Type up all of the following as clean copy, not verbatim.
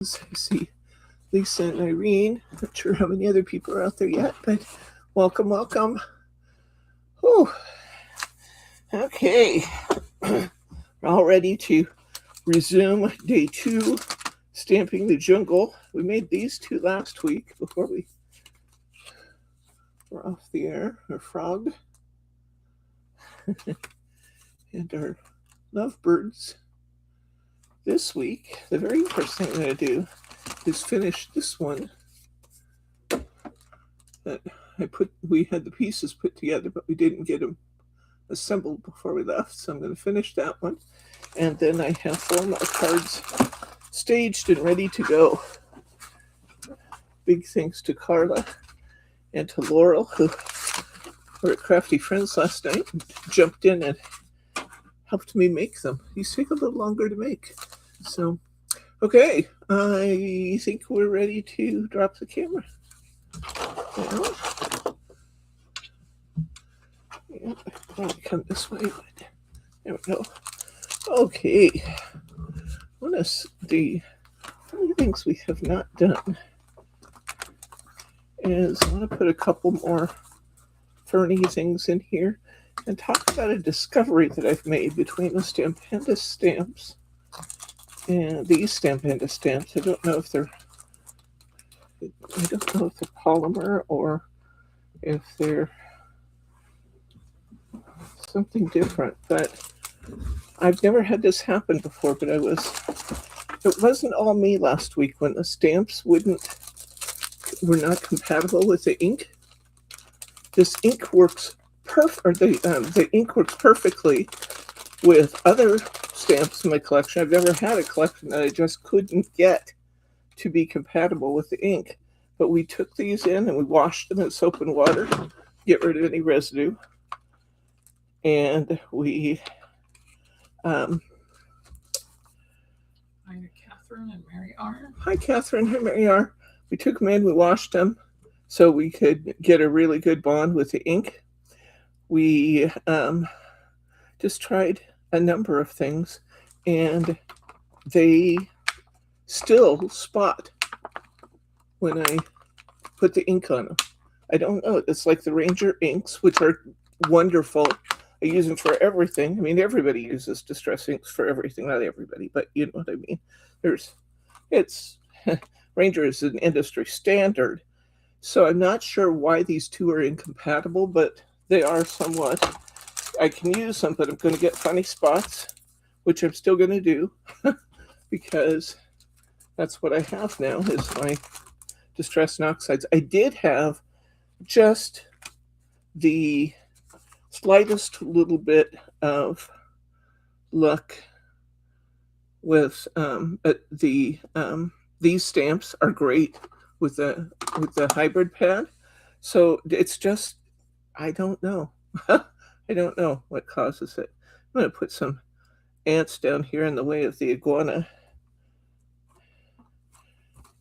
I see Lisa and Irene. Not sure how many other people are out there yet, but welcome, welcome. Whew. Okay, we're all ready to resume day 2, stamping the jungle. We made these 2 last week before we were off the air. Our frog and our lovebirds. This week, the very first thing I'm going to do is finish this one that we had the pieces put together, but we didn't get them assembled before we left. So I'm going to finish that one. And then I have 4 more cards staged and ready to go. Big thanks to Carla and to Laurel, who were at Crafty Friends last night and jumped in and helped me make them. These take a little longer to make. So, okay, I think we're ready to drop the camera. Now, yeah, I probably come this way, but there we go. Okay, one of the funny things we have not done is I want to put a couple more ferny things in here and talk about a discovery that I've made between the Stampenda stamps and these Stampenda stamps. I don't know if they're polymer or if they're something different, but I've never had this happen before, but it wasn't all me last week when the stamps were not compatible with the ink. This ink works the ink works perfectly with other stamps in my collection. I've never had a collection that I just couldn't get to be compatible with the ink. But we took these in and we washed them in soap and water, get rid of any residue. And we Hi, Catherine and Mary R. Hi, Catherine and Mary R. We took them in, we washed them so we could get a really good bond with the ink. We just tried a number of things, and they still spot when I put the ink on them. I don't know. It's like the Ranger inks, which are wonderful. I use them for everything. I mean, everybody uses distress inks for everything. Not everybody, but you know what I mean. Ranger is an industry standard. So I'm not sure why these two are incompatible, but they are somewhat. I can use them, but I'm going to get funny spots, which I'm still going to do because that's what I have now is my distress oxides. I did have just the slightest little bit of luck with these stamps are great with the hybrid pad. So it's just I don't know. I don't know what causes it. I'm going to put some ants down here in the way of the iguana.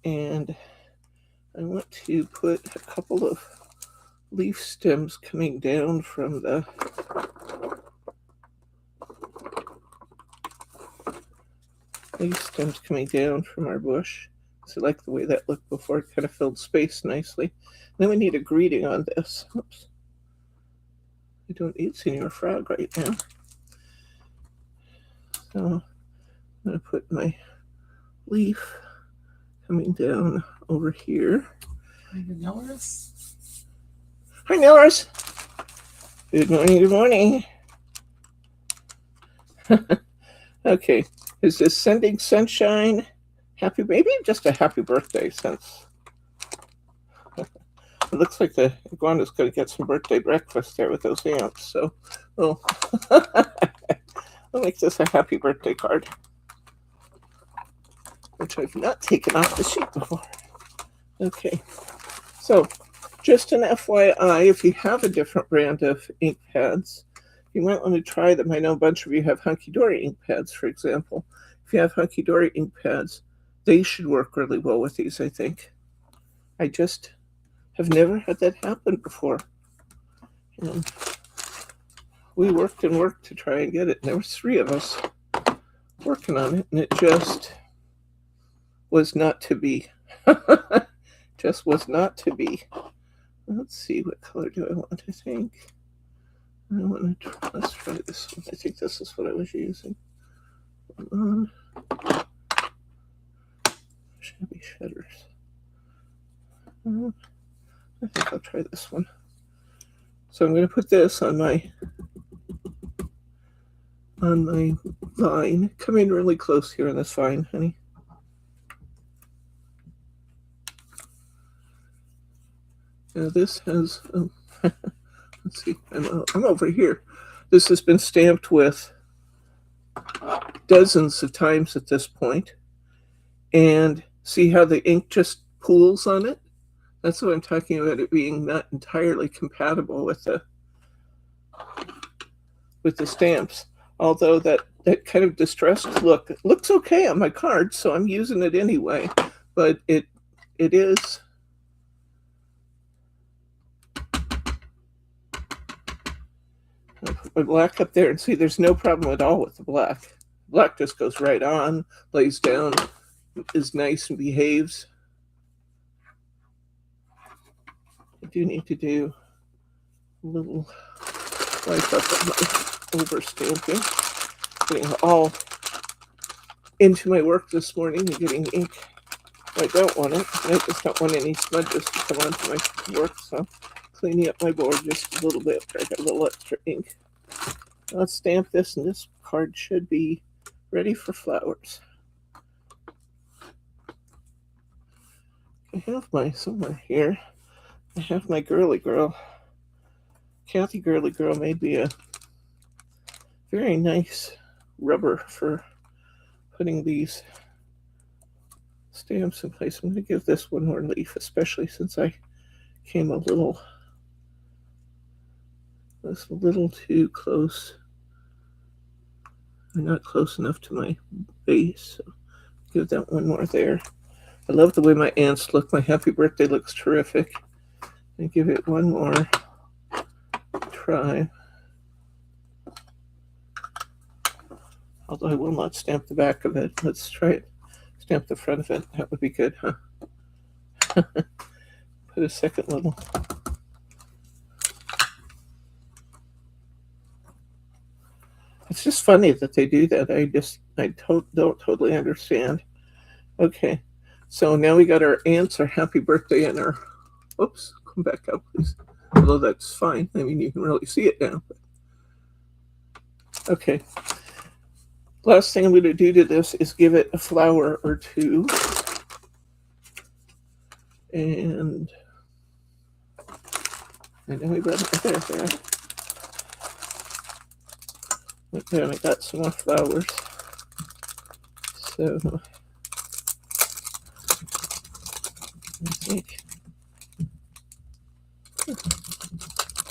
And I want to put a couple of leaf stems coming down from the our bush. So I like the way that looked before. It kind of filled space nicely. Then we need a greeting on this. Oops. I don't need Senior Frog right now. So I'm going to put my leaf coming down over here. Hi, Nellers. Hi, Nellers. Good morning, good morning. Okay, is this sending sunshine? Maybe just a happy birthday since it looks like the iguana's going to get some birthday breakfast there with those ants. So, I'll make this a happy birthday card, which I've not taken off the sheet before. Okay, so just an FYI, if you have a different brand of ink pads, you might want to try them. I know a bunch of you have Hunky Dory ink pads, for example. If you have Hunky Dory ink pads, they should work really well with these, I think. I just have never had that happen before. And we worked and worked to try and get it. And there was 3 of us working on it, and it just was not to be. Just was not to be. Let's see, what color do I want? I think I want to try, let's try this one. I think this is what I was using. Shabby shutters. I think I'll try this one. So I'm going to put this on my vine. Come in really close here on this vine, honey. Now this has, let's see, I'm over here. This has been stamped with dozens of times at this point. And see how the ink just pools on it? That's what I'm talking about, it being not entirely compatible with the stamps. Although that kind of distressed look, it looks okay on my card, so I'm using it anyway. But it is. I'll put my black up there and see there's no problem at all with the black. Black just goes right on, lays down, is nice and behaves. I do need to do a little wipe up on my overstamping. Getting all into my work this morning and getting ink. I don't want it. I just don't want any smudges to come onto my work, so cleaning up my board just a little bit. I got a little extra ink. Let's stamp this, and this card should be ready for flowers. I have my, somewhere here, I have my girly girl. Kathy Girly Girl made me a very nice rubber for putting these stamps in place. I'm going to give this one more leaf, especially since I came was a little too close. I'm not close enough to my base, so give that one more there. I love the way my ants look. My happy birthday looks terrific. And give it one more try. Although I will not stamp the back of it. Let's try it. Stamp the front of it. That would be good, huh? Put a second little. It's just funny that they do that. I don't totally understand. Okay, so now we got our ants, our happy birthday, and our, oops, come back up, please. Although that's fine. I mean, you can really see it now. Okay. Last thing I'm going to do to this is give it a flower or two. And I know we got it there. Okay, and I got some more flowers. So I think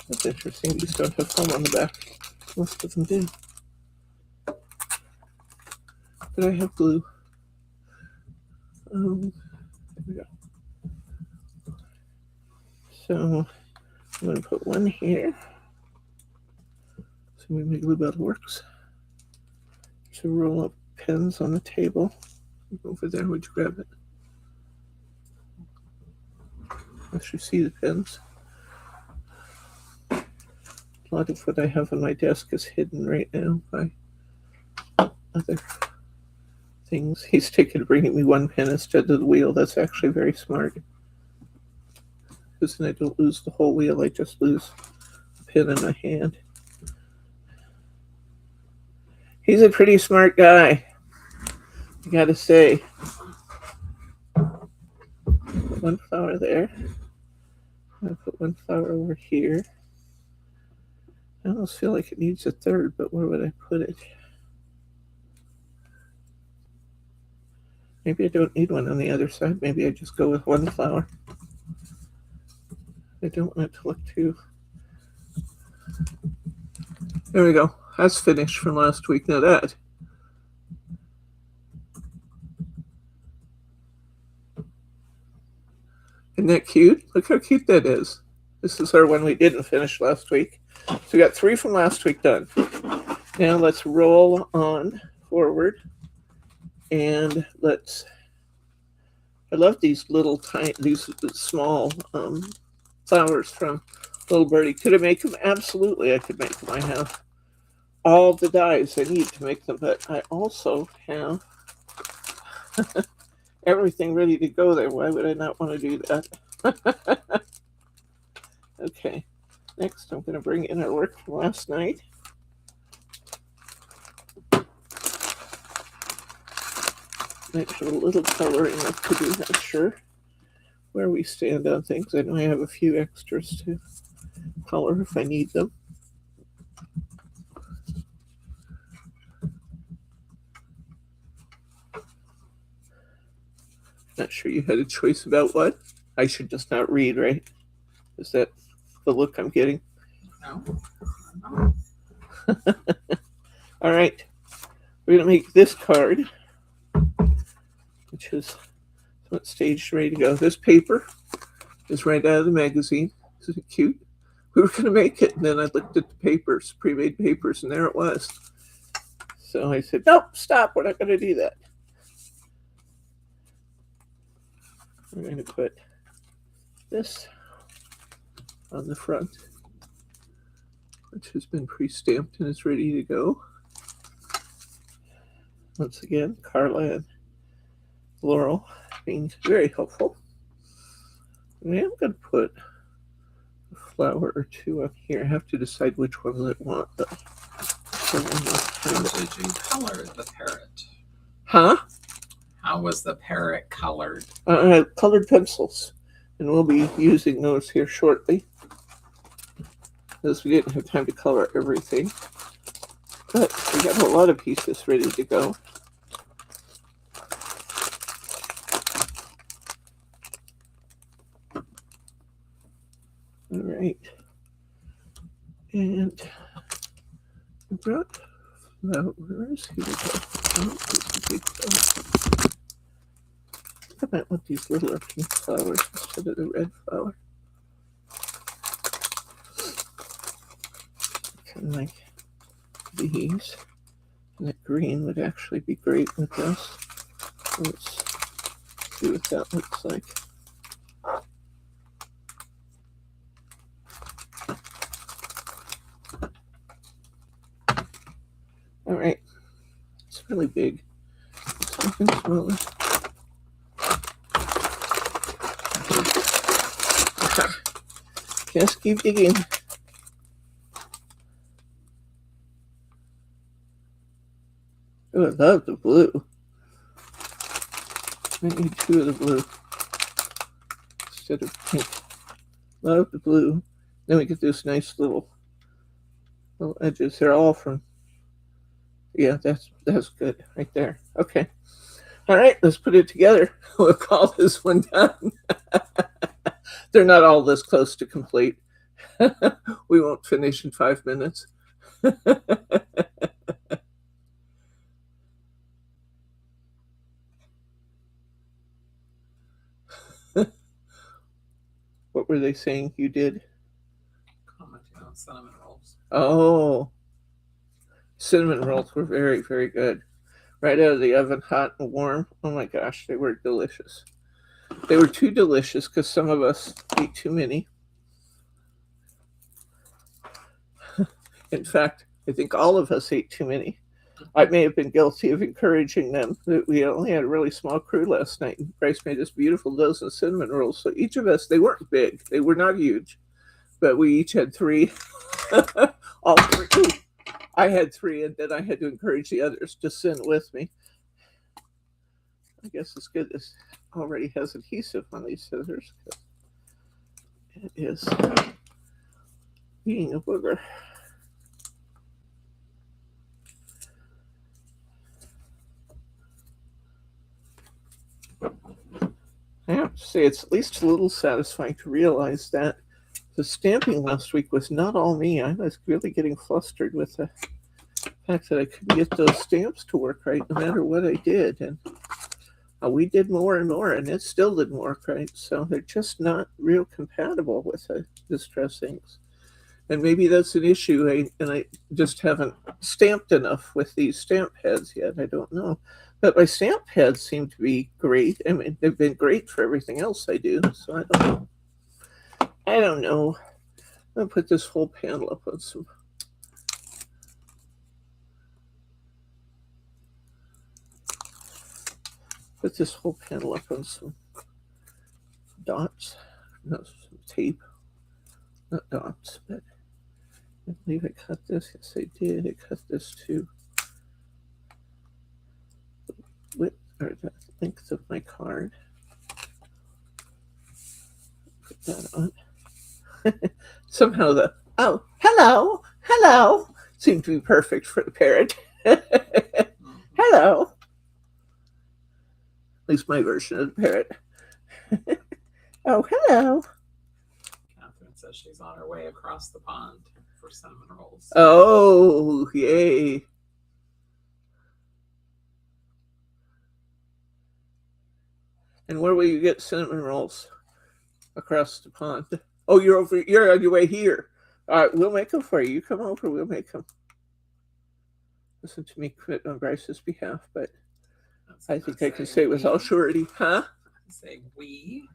that's interesting. These don't have foam on the back. Most of them do. But I have glue. There we go. So I'm going to put one here. So maybe my glue bottle works. There's a roll of pens on the table. Over there, would you grab it? Unless you see the pens. A lot of what I have on my desk is hidden right now by other things. He's taken to bringing me one pen instead of the wheel. That's actually very smart. Because then I don't lose the whole wheel. I just lose the pen in my hand. He's a pretty smart guy, I gotta say. Put one flower there. I'll put one flower over here. I almost feel like it needs a third, but where would I put it? Maybe I don't need one on the other side. Maybe I just go with one flower. I don't want it to look too... There we go. That's finished from last week. Now that. Isn't that cute? Look how cute that is. This is our one we didn't finish last week. So we got 3 from last week done. Now let's roll on forward and let's I love these these small flowers from Little Birdie. Could I make them? Absolutely, I could make them. I have all the dyes I need to make them, but I also have everything ready to go there. Why would I not want to do that? Okay, next I'm going to bring in our work from last night. Might have a little coloring up to do, not sure where we stand on things. I know I have a few extras to color if I need them. Not sure you had a choice about what. I should just not read, right? Is that the look I'm getting? No. All right. We're going to make this card, which is what staged ready to go. This paper is right out of the magazine. Isn't it cute? We were going to make it, and then I looked at the papers, pre-made papers, and there it was. So I said, nope, stop. We're not going to do that. We're going to put this on the front, which has been pre-stamped and is ready to go. Once again, Carla and Laurel being very helpful. And I am going to put a flower or two up here. I have to decide which ones I want. But How did you color the parrot? Huh? How was the parrot colored? Colored pencils. And we'll be using those here shortly, because we didn't have time to color everything. But we got a lot of pieces ready to go. All right. And I brought flowers. Here we go. Oh, this is a big flower. I might want these littler pink flowers instead of the red flower. Kind of like these. And that green would actually be great with this. Let's see what that looks like. All right. It's really big. Something smaller. Just keep digging. Oh, I love the blue. I need two of the blue instead of pink. Love the blue. Then we get this nice little edges. They're all from, yeah, that's good right there. Okay. All right, let's put it together. We'll call this one done. They're not all this close to complete. We won't finish in 5 minutes. What were they saying you did? Commenting on cinnamon rolls. Oh, cinnamon rolls were very, very good. Right out of the oven, hot and warm. Oh my gosh, they were delicious. They were too delicious because some of us ate too many. In fact, I think all of us ate too many. I may have been guilty of encouraging them. We only had a really small crew last night, and Bryce made this beautiful dozen cinnamon rolls. So each of us, they weren't big, they were not huge, but we each had 3. All 3. Ooh, I had 3, and then I had to encourage the others to sin with me. I guess it's good this already has adhesive on these scissors. It is being a booger. I have to say, it's at least a little satisfying to realize that the stamping last week was not all me. I was really getting flustered with the fact that I couldn't get those stamps to work right no matter what I did. And we did more and more, and it still didn't work right. So they're just not real compatible with the distress inks. And maybe that's an issue, and I just haven't stamped enough with these stamp heads yet. I don't know. But my stamp pads seem to be great. I mean, they've been great for everything else I do. So I don't know. I don't know. I'm gonna put this whole panel up on some. Put this whole panel up on some dots. No, some tape. Not dots, but I believe I cut this. Yes, I did. I cut this to the width or the length of my card. Put that on. Somehow the hello seemed to be perfect for the parrot. Hello. At least my version of the parrot. Oh, hello. Catherine says she's on her way across the pond for cinnamon rolls. Oh, yay. And where will you get cinnamon rolls? Across the pond. Oh, you're on your way here. All right, we'll make them for you. You come over, we'll make them. Listen to me quit on Bryce's behalf, but I think I can say with all surety, huh? Say we.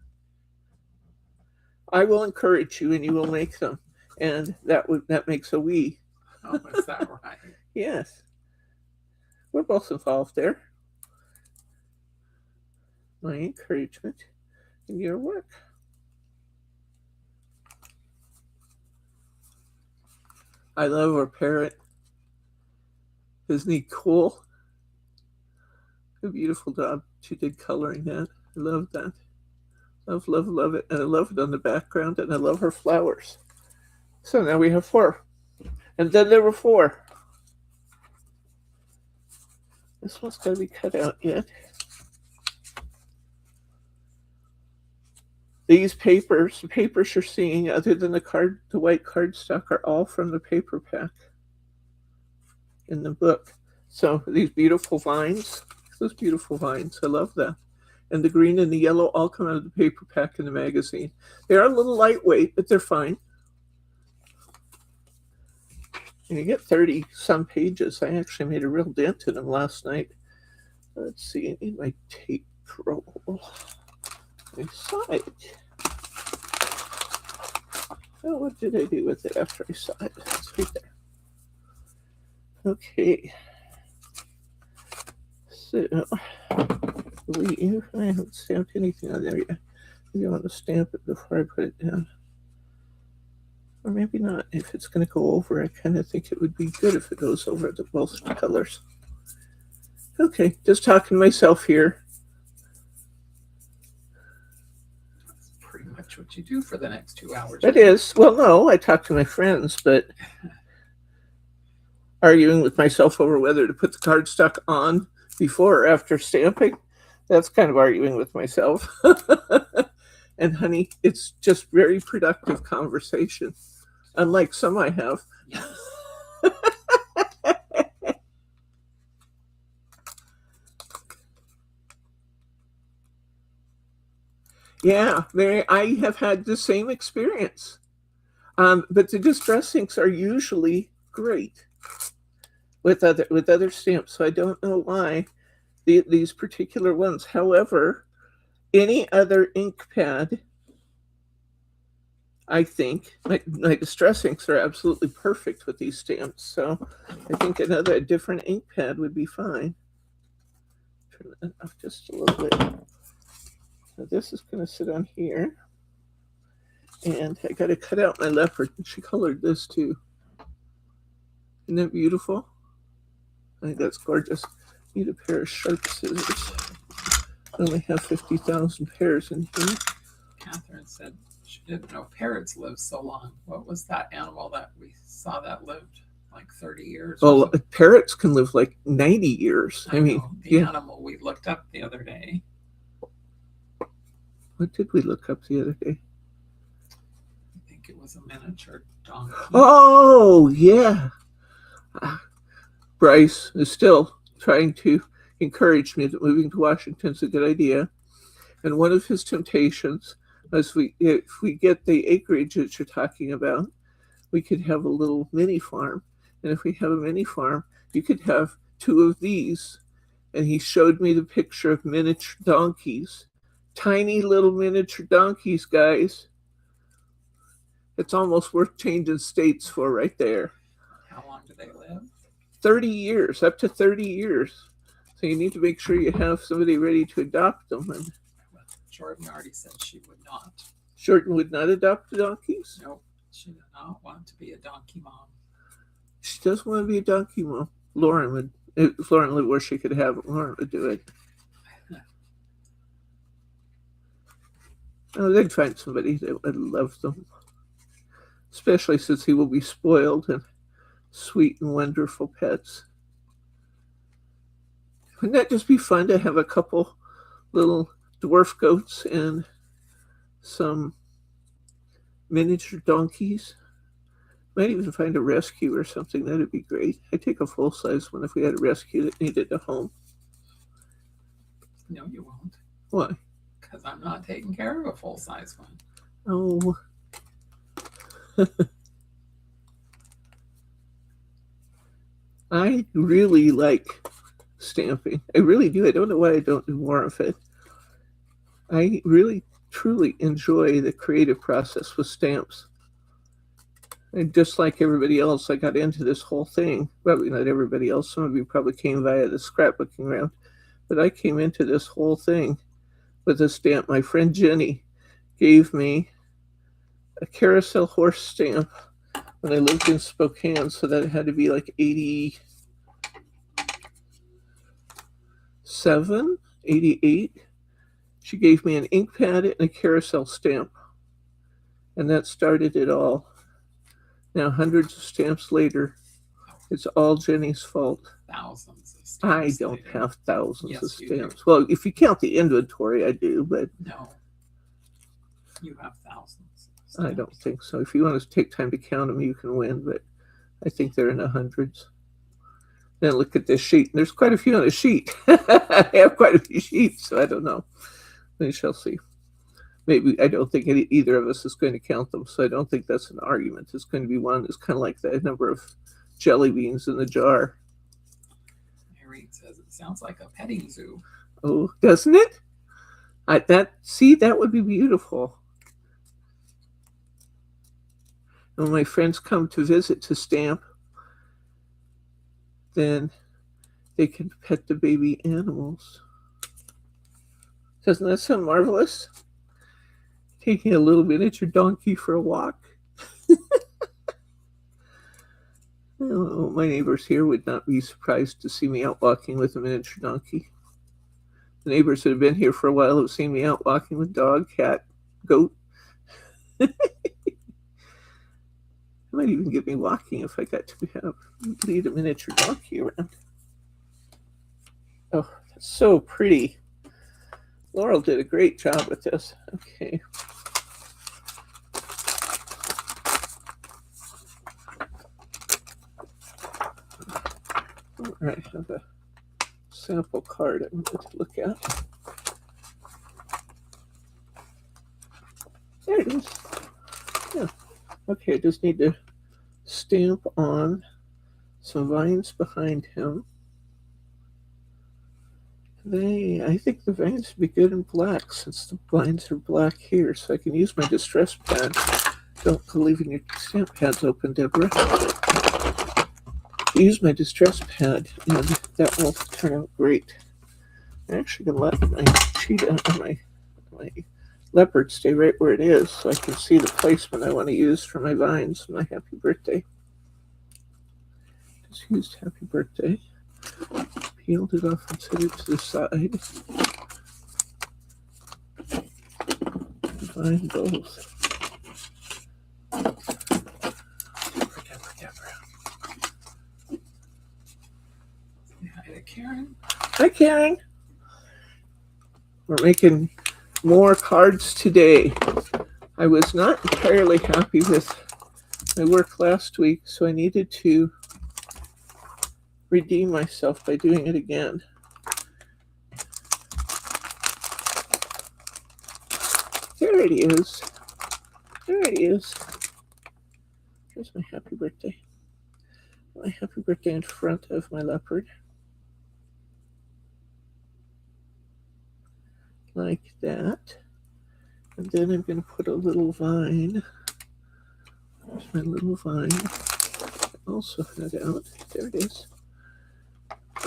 I will encourage you, and you will make them, and that makes a we. Oh, is that right? Yes, we're both involved there. My encouragement in your work. I love our parrot. Isn't he cool? A beautiful job she did coloring that. I love that. Love it. And I love it on the background, and I love her flowers. So now we have 4. And then there were 4. This one's got to be cut out yet. These papers, the papers you're seeing, other than the white cardstock, are all from the paper pack in the book. So these beautiful vines, those beautiful vines, I love that. And the green and the yellow all come out of the paper pack in the magazine. They are a little lightweight, but they're fine. And you get 30 some pages. I actually made a real dent in them last night. Let's see, I need my tape roll. My side. Oh, what did I do with it after I saw it? It's right there. Okay. So, I haven't stamped anything on there yet. Maybe I want to stamp it before I put it down. Or maybe not. If it's going to go over, I kind of think it would be good if it goes over the both colors. Okay, just talking to myself here. That's pretty much what you do for the next 2 hours. It is. Well, no, I talk to my friends, but arguing with myself over whether to put the cardstock on before or after stamping, that's kind of arguing with myself. And honey, it's just very productive conversation, unlike some I have. Yes. Yeah, Mary, I have had the same experience. But the distress inks are usually great with other stamps, so I don't know why these particular ones. However, any other ink pad, I think my distress inks are absolutely perfect with these stamps. So I think a different ink pad would be fine. Turn that off just a little bit. Now this is going to sit on here. And I got to cut out my leopard. She colored this too. Isn't that beautiful? I think that's gorgeous. Need a pair of sharp scissors. I only have 50,000 pairs in here. Catherine said she didn't know parrots live so long. What was that animal that we saw that lived like 30 years? Well, parrots can live like 90 years. I mean, the animal we looked up the other day. What did we look up the other day? I think it was a miniature donkey. Oh, yeah. Bryce is still trying to encourage me that moving to Washington is a good idea. And one of his temptations is if we get the acreage that you're talking about, we could have a little mini farm. And if we have a mini farm, you could have 2 of these and he showed me the picture of miniature donkeys. Tiny little miniature donkeys, guys. It's almost worth changing states for right there. How long do they live? 30 years, up to 30 years. So you need to make sure you have somebody ready to adopt them. And Jordan already said she would not. Jordan would not adopt the donkeys? Nope. She did not want to be a donkey mom. She does want to be a donkey mom. Lauren would. If Lauren lived where she could have it, Lauren would do it. Oh, they'd find somebody that would love them. Especially since he will be spoiled and sweet and wonderful pets. Wouldn't that just be fun to have a couple little dwarf goats and some miniature donkeys? Might even find a rescue or something. That'd be great. I'd take a full-size one if we had a rescue that needed a home. No, you won't. Why? Because I'm not taking care of a full-size one. Oh. I really like stamping. I really do. I don't know why I don't do more of it. I really, truly enjoy the creative process with stamps. And just like everybody else, I got into this whole thing. Probably not everybody else. Some of you probably came via the scrapbooking route. But I came into this whole thing with a stamp. My friend Jenny gave me a carousel horse stamp when I lived in Spokane. So that had to be like 87, 88. She gave me an ink pad and a carousel stamp. And that started it all. Now, hundreds of stamps later, it's all Jenny's fault. Thousands of stamps. I don't later. have thousands Yes, of you stamps. do. Well, if you count the inventory, I do, but No. You have thousands. I don't think so. If you want to take time to count them, you can win, but I think they're in the hundreds. Then look at this sheet. There's quite a few on the sheet. I have quite a few sheets, so I don't know. We shall see. Maybe I don't think either of us is going to count them, so I don't think that's an argument. It's going to be one that's kind of like the number of jelly beans in the jar. Irene says it sounds like a petting zoo. Oh, doesn't it? That would be beautiful. When my friends come to visit to stamp, then they can pet the baby animals. Doesn't that sound marvelous? Taking a little miniature donkey for a walk. Oh, my neighbors here would not be surprised to see me out walking with a miniature donkey. The neighbors that have been here for a while have seen me out walking with dog, cat, goat. It might even get me walking if I got to lead a miniature donkey around. Oh, that's so pretty. Laurel did a great job with this. Okay. All right, I have a sample card I wanted to look at. There it is. Yeah. Okay, I just need to stamp on some vines behind him. I think the vines would be good in black since the vines are black here, so I can use my distress pad. Don't go leaving your stamp pads open, Deborah. Use my distress pad, and that will turn out great. I'm actually going to let my cheetah and my leopard stay right where it is so I can see the placement I want to use for my vines. My happy birthday. Just used happy birthday. Peeled it off and set it to the side. Combine both. Deborah. Hi, Karen. Hi, Karen. We're making more cards today. I was not entirely happy with my work last week, so I needed to redeem myself by doing it again. There it is. There it is. Here's my happy birthday. My happy birthday in front of my leopard. like that. And then I'm going to put a little vine. There's my little vine. I also had out. There it is.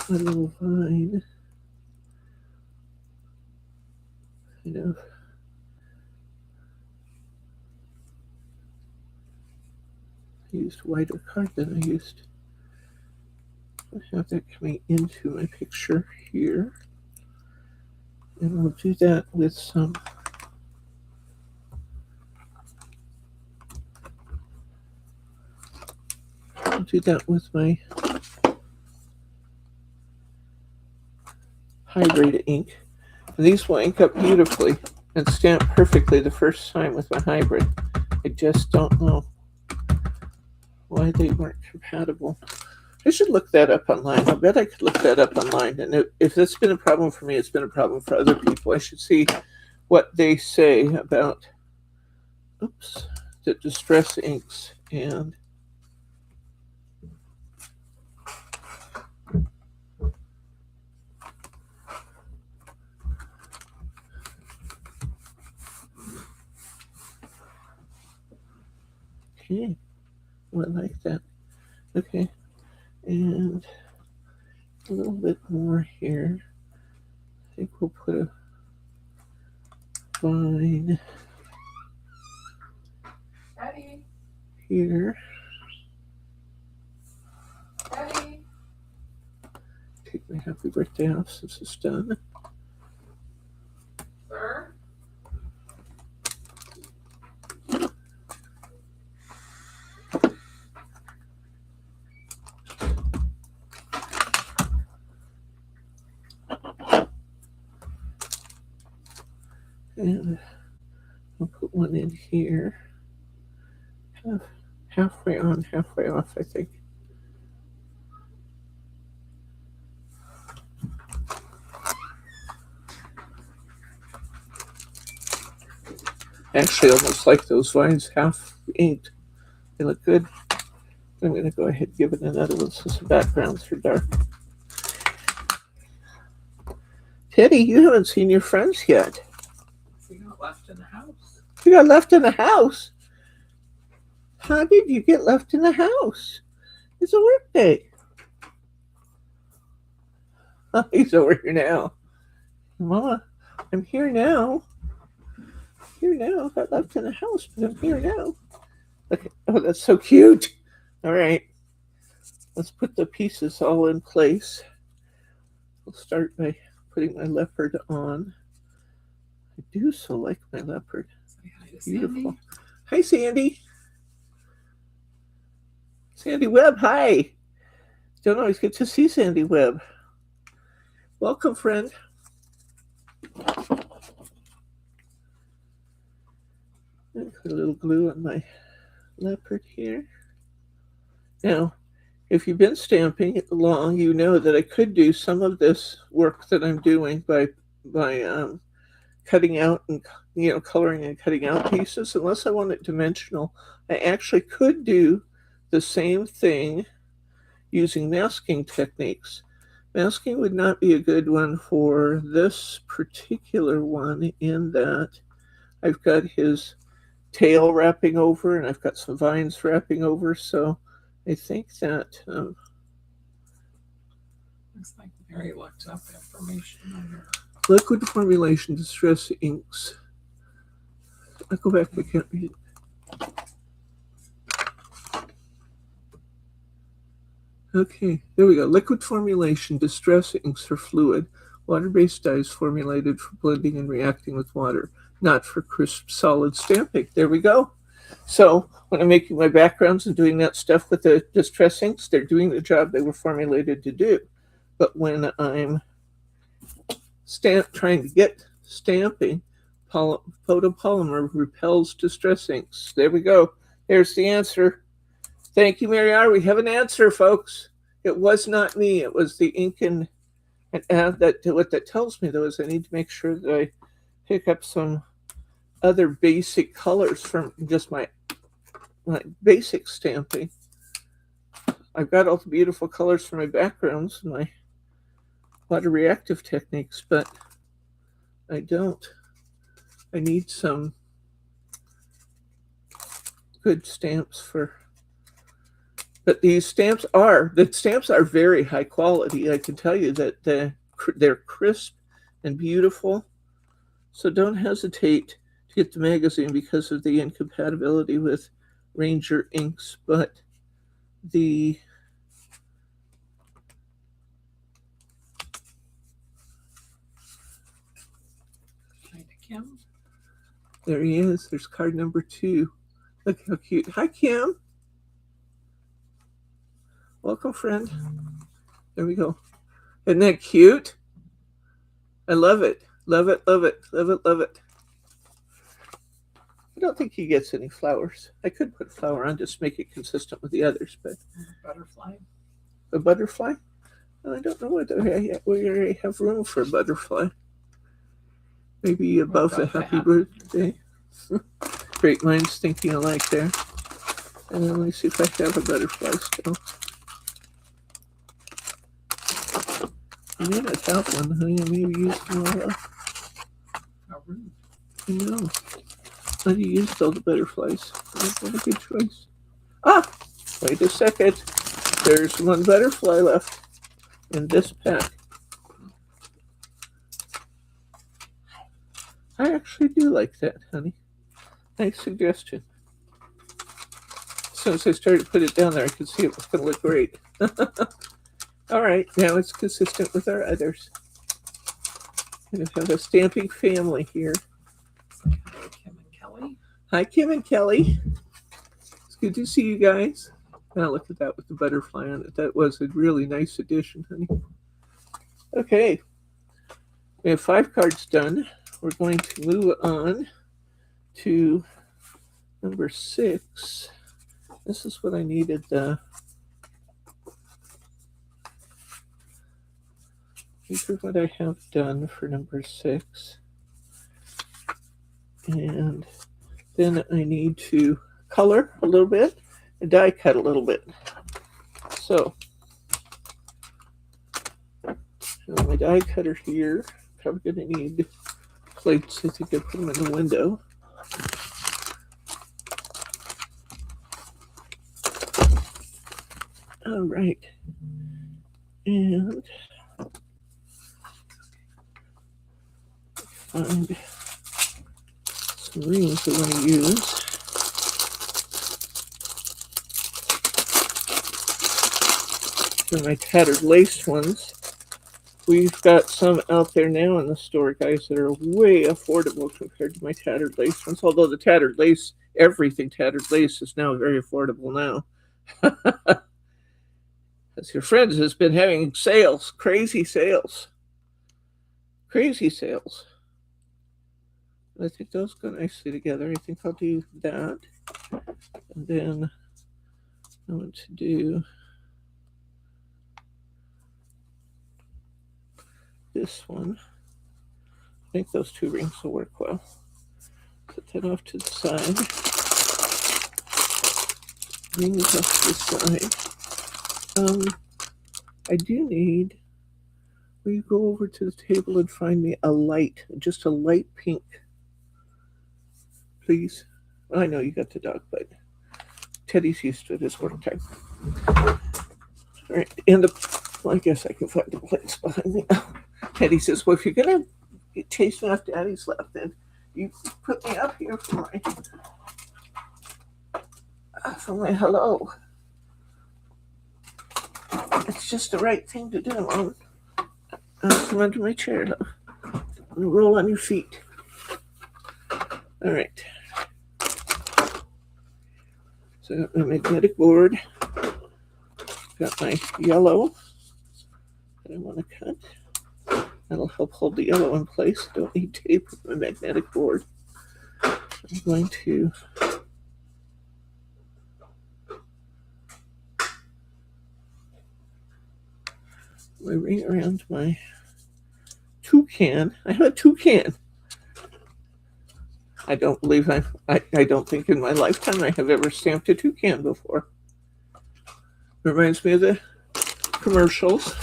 My little vine. Kind of. I used whiter card than I used. I have that coming into my picture here. And we'll do that with some I'll do that with my hybrid ink. And these will ink up beautifully and stamp perfectly the first time with my hybrid. I just don't know why they weren't compatible. I should look that up online. I bet I could look that up online. And if that's been a problem for me, it's been a problem for other people. I should see what they say about, the distress inks and okay. Well, I like that. Okay. And a little bit more here. I think we'll put a vine Daddy, here. Daddy. Take my happy birthday off since it's done. Sir? And I'll put one in here. Halfway on, halfway off, I think. Actually, almost like those vines, half inked. They look good. I'm going to go ahead and give it another one since the backgrounds are dark. Teddy, you haven't seen your friends yet. We got left in the house. You got left in the house. How did you get left in the house? It's a work day. Oh, he's over here now. Mama, I'm here now. Here now. Got left in the house, but I'm here now. Okay. Oh, that's so cute. All right. Let's put the pieces all in place. We'll start by putting my leopard on. I do so like my leopard. Say hi to Beautiful. Sandy. Hi, Sandy. Sandy Webb, hi. Don't always get to see Sandy Webb. Welcome, friend. Put a little glue on my leopard here. Now, if you've been stamping long, you know that I could do some of this work that I'm doing by cutting out and coloring and cutting out pieces. Unless I want it dimensional, I actually could do the same thing using masking techniques. Masking would not be a good one for this particular one in that I've got his tail wrapping over and I've got some vines wrapping over. So I think that Looks like Mary looked up information on her. liquid formulation distress inks. I'll go back. I can't read. Okay, there we go. Liquid formulation distress inks for fluid. Water-based dyes formulated for blending and reacting with water, not for crisp, solid stamping. There we go. So when I'm making my backgrounds and doing that stuff with the distress inks, they're doing the job they were formulated to do. But when I'm trying to get stamping, photopolymer repels distress inks. There we go. There's the answer. Thank you, Mary R. We have an answer, folks. It was not me. It was the ink and that. What that tells me, though, is I need to make sure that I pick up some other basic colors from just my basic stamping. I've got all the beautiful colors for my backgrounds and my water reactive techniques, but I don't. I need some good stamps for. But the stamps are very high quality. I can tell you that they're crisp and beautiful. So don't hesitate to get the magazine because of the incompatibility with Ranger inks. But the Kim. There he is. There's card number 2. Look how cute. Hi, Kim. Welcome, friend. There we go. Isn't that cute? I love it. Love it, love it, love it, love it. I don't think he gets any flowers. I could put a flower on just to make it consistent with the others, but Butterfly. A butterfly? I don't know whether we already have room for a butterfly. Maybe above the happy birthday. Great minds thinking alike there. And then let me see if I have a butterfly still. I may not have one, honey. I may have used them all up. How rude. I know. I used all the butterflies. That's not a good choice. Ah! Wait a second. There's one butterfly left in this pack. I actually do like that, honey. Nice suggestion. As soon as I started to put it down there, I could see it was going to look great. All right, now it's consistent with our others. We have a stamping family here. Hi, Kim and Kelly. Hi, Kim and Kelly. It's good to see you guys. Now look at that with the butterfly on it. That was a really nice addition, honey. Okay, we have 5 cards done. We're going to move on to number 6. This is what I needed. These are what I have done for number 6. And then I need to color a little bit and die cut a little bit. So, my die cutter here, probably going to need plates. I think I put them in the window. All right. And find some rings I want to use. For my tattered lace ones. We've got some out there now in the store, guys, that are way affordable compared to my tattered lace ones. Although the tattered lace, everything tattered lace is now very affordable now. As your friends has been having sales, crazy sales. Crazy sales. I think those go nicely together. I think I'll do that. And then I want to do this one. I think those 2 rings will work well. Put that off to the side. Rings off to the side. I do need, will you go over to the table and find me a light, just a light pink, please? I know you got the dog, but Teddy's used to it. It's work time. All right, and well, I guess I can find the plates behind me. Teddy says, well, if you're going to chase me off Daddy's lap, then you put me up here for my hello. It's just the right thing to do, Mom. Come under my chair, love. And roll on your feet. All right. So I got my magnetic board. Got my yellow that I want to cut. That'll help hold the yellow in place. Don't need tape with my magnetic board. I'm going to my ring around my toucan. I have a toucan. I don't believe I don't think in my lifetime I have ever stamped a toucan before. Reminds me of the commercials.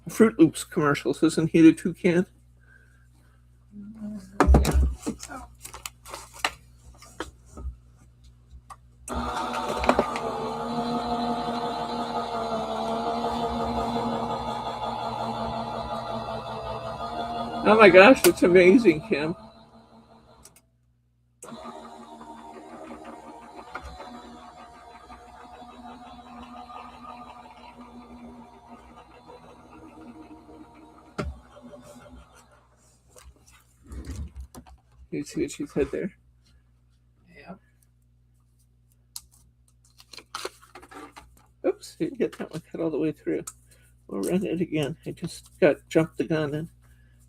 Fruit Loops commercials. Isn't he the toucan? Yeah, I think so. Oh my gosh, it's amazing, Kim. You see what she said there? Yep. Oops, didn't get that one cut all the way through. We'll run it again. I just jumped the gun and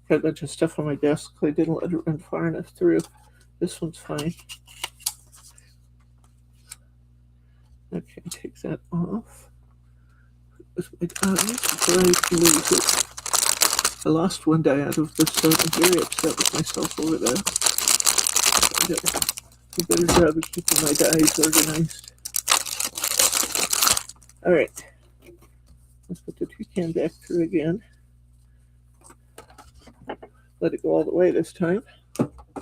got a bunch of stuff on my desk. So I didn't let it run far enough through. This one's fine. Okay, take that off. With my dies before I lose it. I lost one die out of this, so I'm very upset with myself over that. I did a better job of keeping my dies organized. All right, let's put the toucan back through again. Let it go all the way this time. Sandy's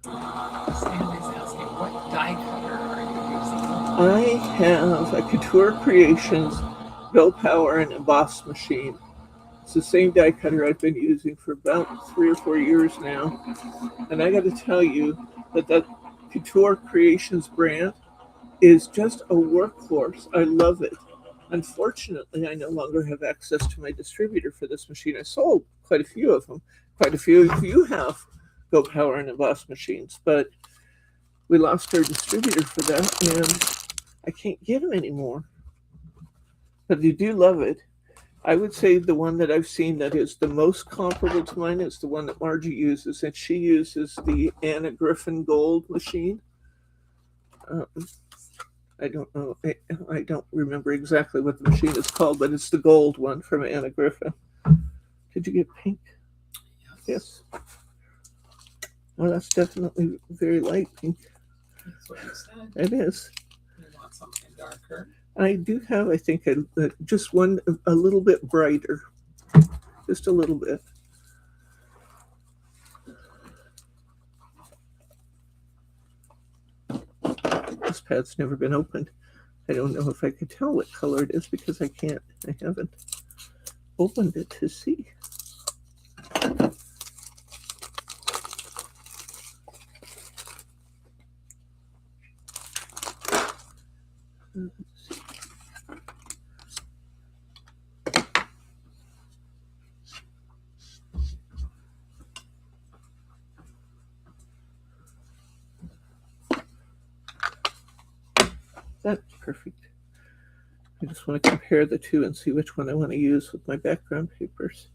asking, what die cutter are you using? I have a Couture Creations Bill Power and Emboss machine. It's the same die cutter I've been using for about 3 or 4 years now. And I got to tell you that Couture Creations brand is just a workhorse. I love it. Unfortunately, I no longer have access to my distributor for this machine. I sold quite a few of them. Quite a few of you have Go Power and Emboss machines, but we lost our distributor for that, and I can't get them anymore. But I do love it. I would say the one that I've seen that is the most comparable to mine is the one that Margie uses, and she uses the Anna Griffin Gold machine. I don't know. I don't remember exactly what the machine is called, but it's the gold one from Anna Griffin. Did you get pink? Yes. Well, that's definitely very light pink. That's what you said. It is. You want something darker? I do have, I think, just one a little bit brighter. Just a little bit. This pad's never been opened. I don't know if I could tell what color it is because I haven't opened it to see. That's perfect. I just want to compare the two and see which one I want to use with my background papers.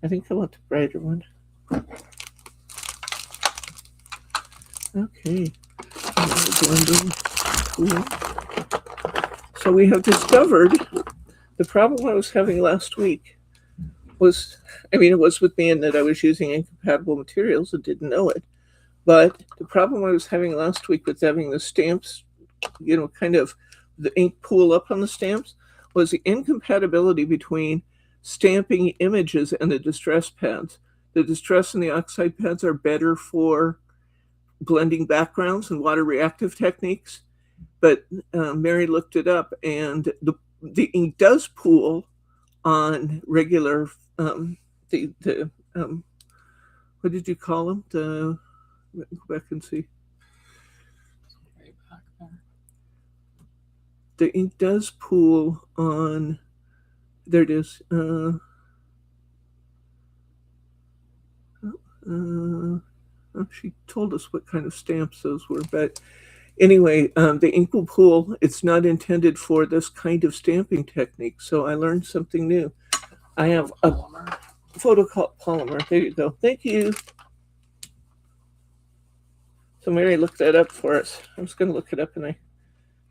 I think I want the brighter one. Okay. So we have discovered the problem I was having last week was, it was with me in that I was using incompatible materials and didn't know it. But the problem I was having last week with having the stamps, kind of the ink pool up on the stamps, was the incompatibility between stamping images and the distress pads. The distress and the oxide pads are better for blending backgrounds and water reactive techniques. But Mary looked it up, and the ink does pool on regular what did you call them? Go back and see. Right back there. The ink does pool on. There it is. She told us what kind of stamps those were, but anyway, the ink will pool. It's not intended for this kind of stamping technique, so I learned something new. I have a photopolymer. There you go. Thank you. So Mary looked that up for us. I was going to look it up, and I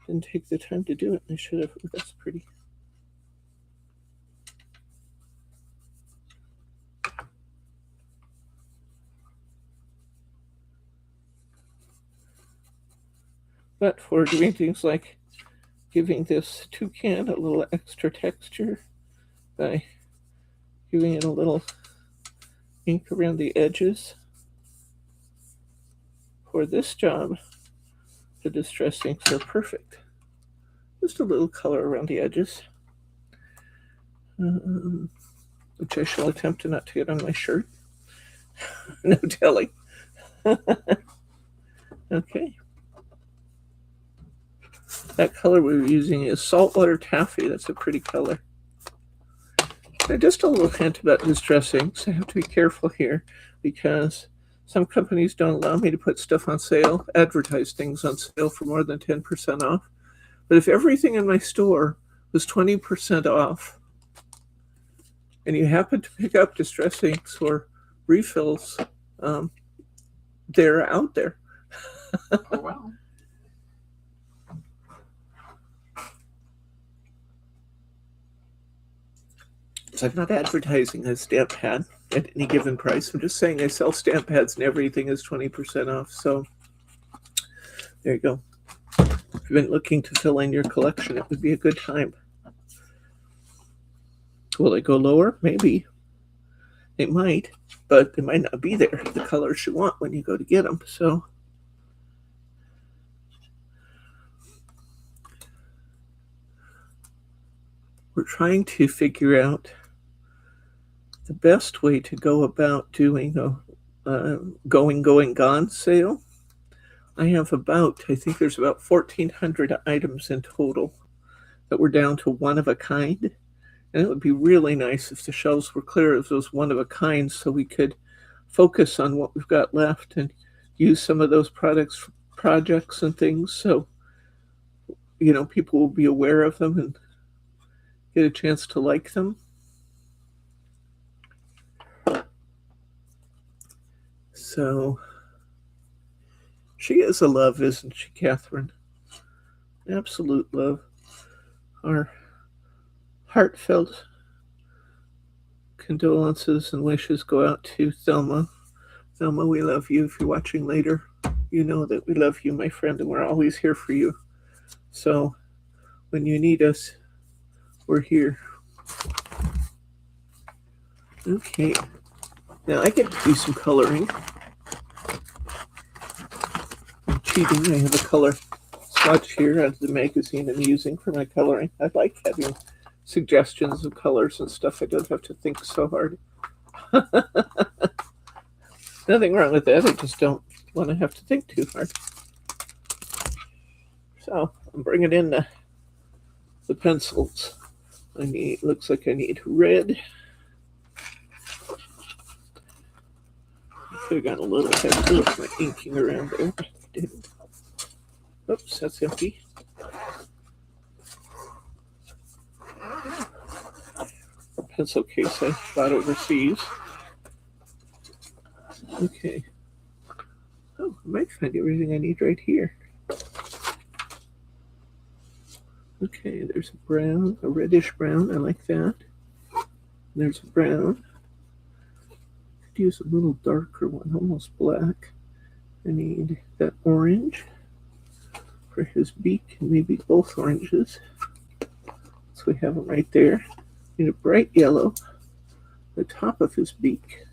didn't take the time to do it. I should have. Ooh, that's pretty. But for doing things like giving this toucan a little extra texture by giving it a little ink around the edges. For this job, the distress inks are perfect. Just a little color around the edges, which I shall attempt to not to get on my shirt. No telling. Okay. That color we were using is saltwater taffy. That's a pretty color. And just a little hint about distress inks. I have to be careful here because some companies don't allow me to put stuff on sale, advertise things on sale for more than 10% off. But if everything in my store was 20% off, and you happen to pick up distress inks or refills, they're out there. Oh, wow. So I'm not advertising a stamp pad at any given price. I'm just saying I sell stamp pads and everything is 20% off. So there you go. If you've been looking to fill in your collection, it would be a good time. Will it go lower? Maybe. It might, but it might not be there, the colors you want when you go to get them. So we're trying to figure out the best way to go about doing a going, gone sale. I have I think there's about 1,400 items in total that were down to one of a kind. And it would be really nice if the shelves were clear of those one of a kind so we could focus on what we've got left and use some of those products for projects and things. So, people will be aware of them and get a chance to like them. So she is a love, isn't she, Catherine? Absolute love. Our heartfelt condolences and wishes go out to Thelma. Thelma, we love you. If you're watching later, you know that we love you, my friend, and we're always here for you. So when you need us, we're here. Okay. Now I get to do some coloring. I'm cheating. I have a color swatch here out of the magazine I'm using for my coloring. I like having suggestions of colors and stuff. I don't have to think so hard. Nothing wrong with that. I just don't want to have to think too hard. So I'm bringing in the pencils. Looks like I need red. Could have gone a little heavy with my inking around there. Didn't. Oops, that's empty. Pencil case I bought overseas. Okay. Oh, I might find everything I need right here. Okay, there's a brown, a reddish brown. I like that. There's a brown. Could use a little darker one, almost black. I need that orange for his beak, and maybe both oranges. So we have them right there. Need a bright yellow, the top of his beak.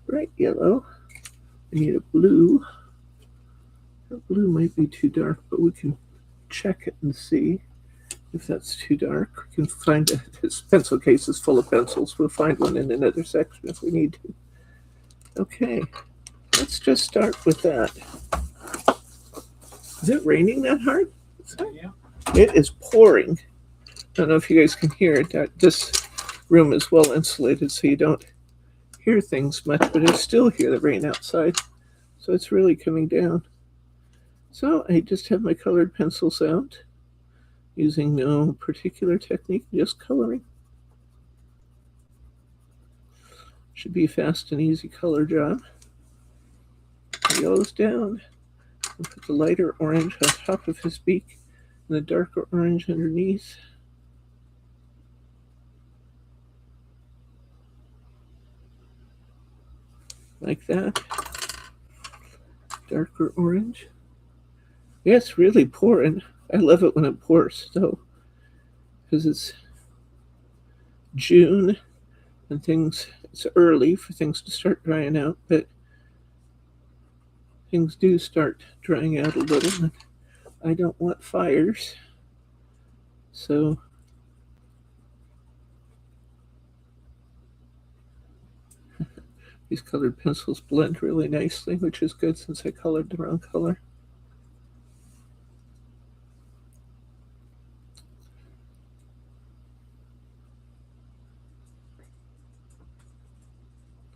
Bright yellow. I need a blue. That blue might be too dark, but we can check it and see if that's too dark. We can find his pencil case is full of pencils. We'll find one in another section if we need to. Okay, let's just start with that. Is it raining that hard? Yeah. It is pouring. I don't know if you guys can hear it. This room is well insulated, so you don't hear things much, but I still hear the rain outside. So it's really coming down. So I just have my colored pencils out, using no particular technique, just coloring. Should be a fast and easy color job. Yellow's down. I'll put the lighter orange on top of his beak and the darker orange underneath. Like that. Darker orange. Yeah, it's really pouring. I love it when it pours, though, because it's June and it's early for things to start drying out, but things do start drying out a little, and I don't want fires. So these colored pencils blend really nicely, which is good since I colored the wrong color.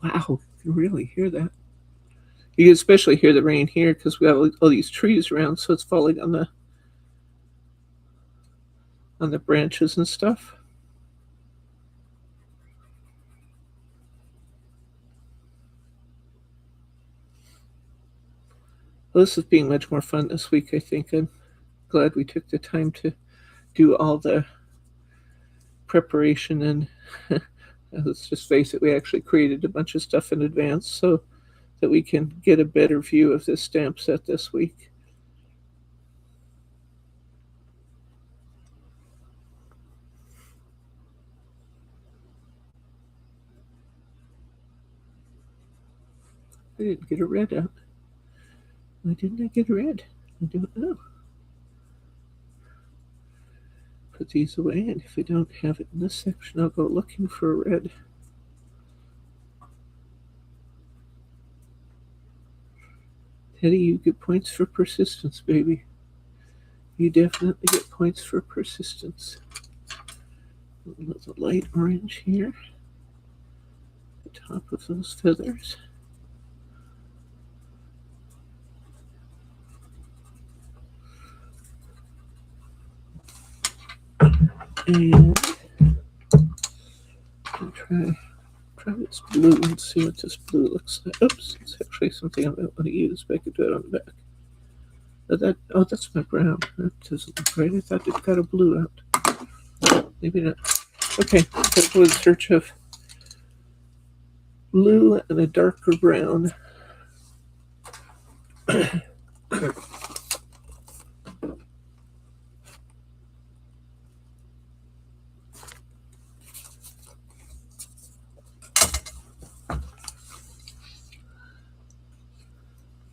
Wow, you can really hear that. You can especially hear the rain here because we have all these trees around, so it's falling on the branches and stuff. Well, this is being much more fun this week, I think. I'm glad we took the time to do all the preparation and let's just face it, we actually created a bunch of stuff in advance so that we can get a better view of this stamp set this week. I didn't get a red out. Why didn't I get a red? I don't know. Put these away, and if I don't have it in this section, I'll go looking for a red. Teddy, you get points for persistence, baby. You definitely get points for persistence. A little light orange here. The top of those feathers. And I'll try this blue and see what this blue looks like. Oops, it's actually something I might want to use, but I could do it on the back. That's my brown. That doesn't look right. I thought it got a blue out. Maybe not. Okay, so go in search of blue and a darker brown.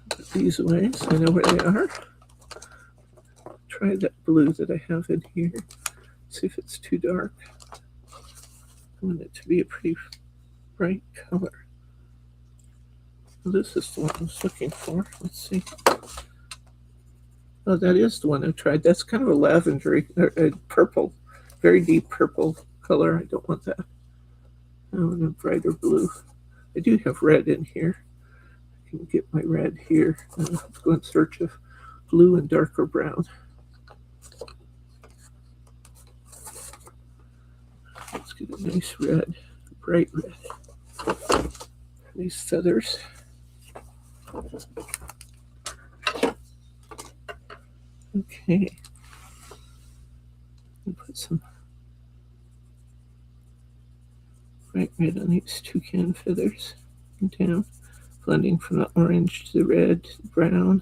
Put these away so I know where they are. Try that blue that I have in here. See if it's too dark. I want it to be a pretty bright color. Well, this is the one I was looking for. Let's see. Oh, that is the one I tried. That's kind of a lavendery, purple, very deep purple color. I don't want that. I want a brighter blue. I do have red in here. I can get my red here. I'll have to go in search of blue and darker brown. Let's get a nice red, bright red. These feathers. Okay. Put some bright red on these toucan feathers down, blending from the orange to the red to the brown.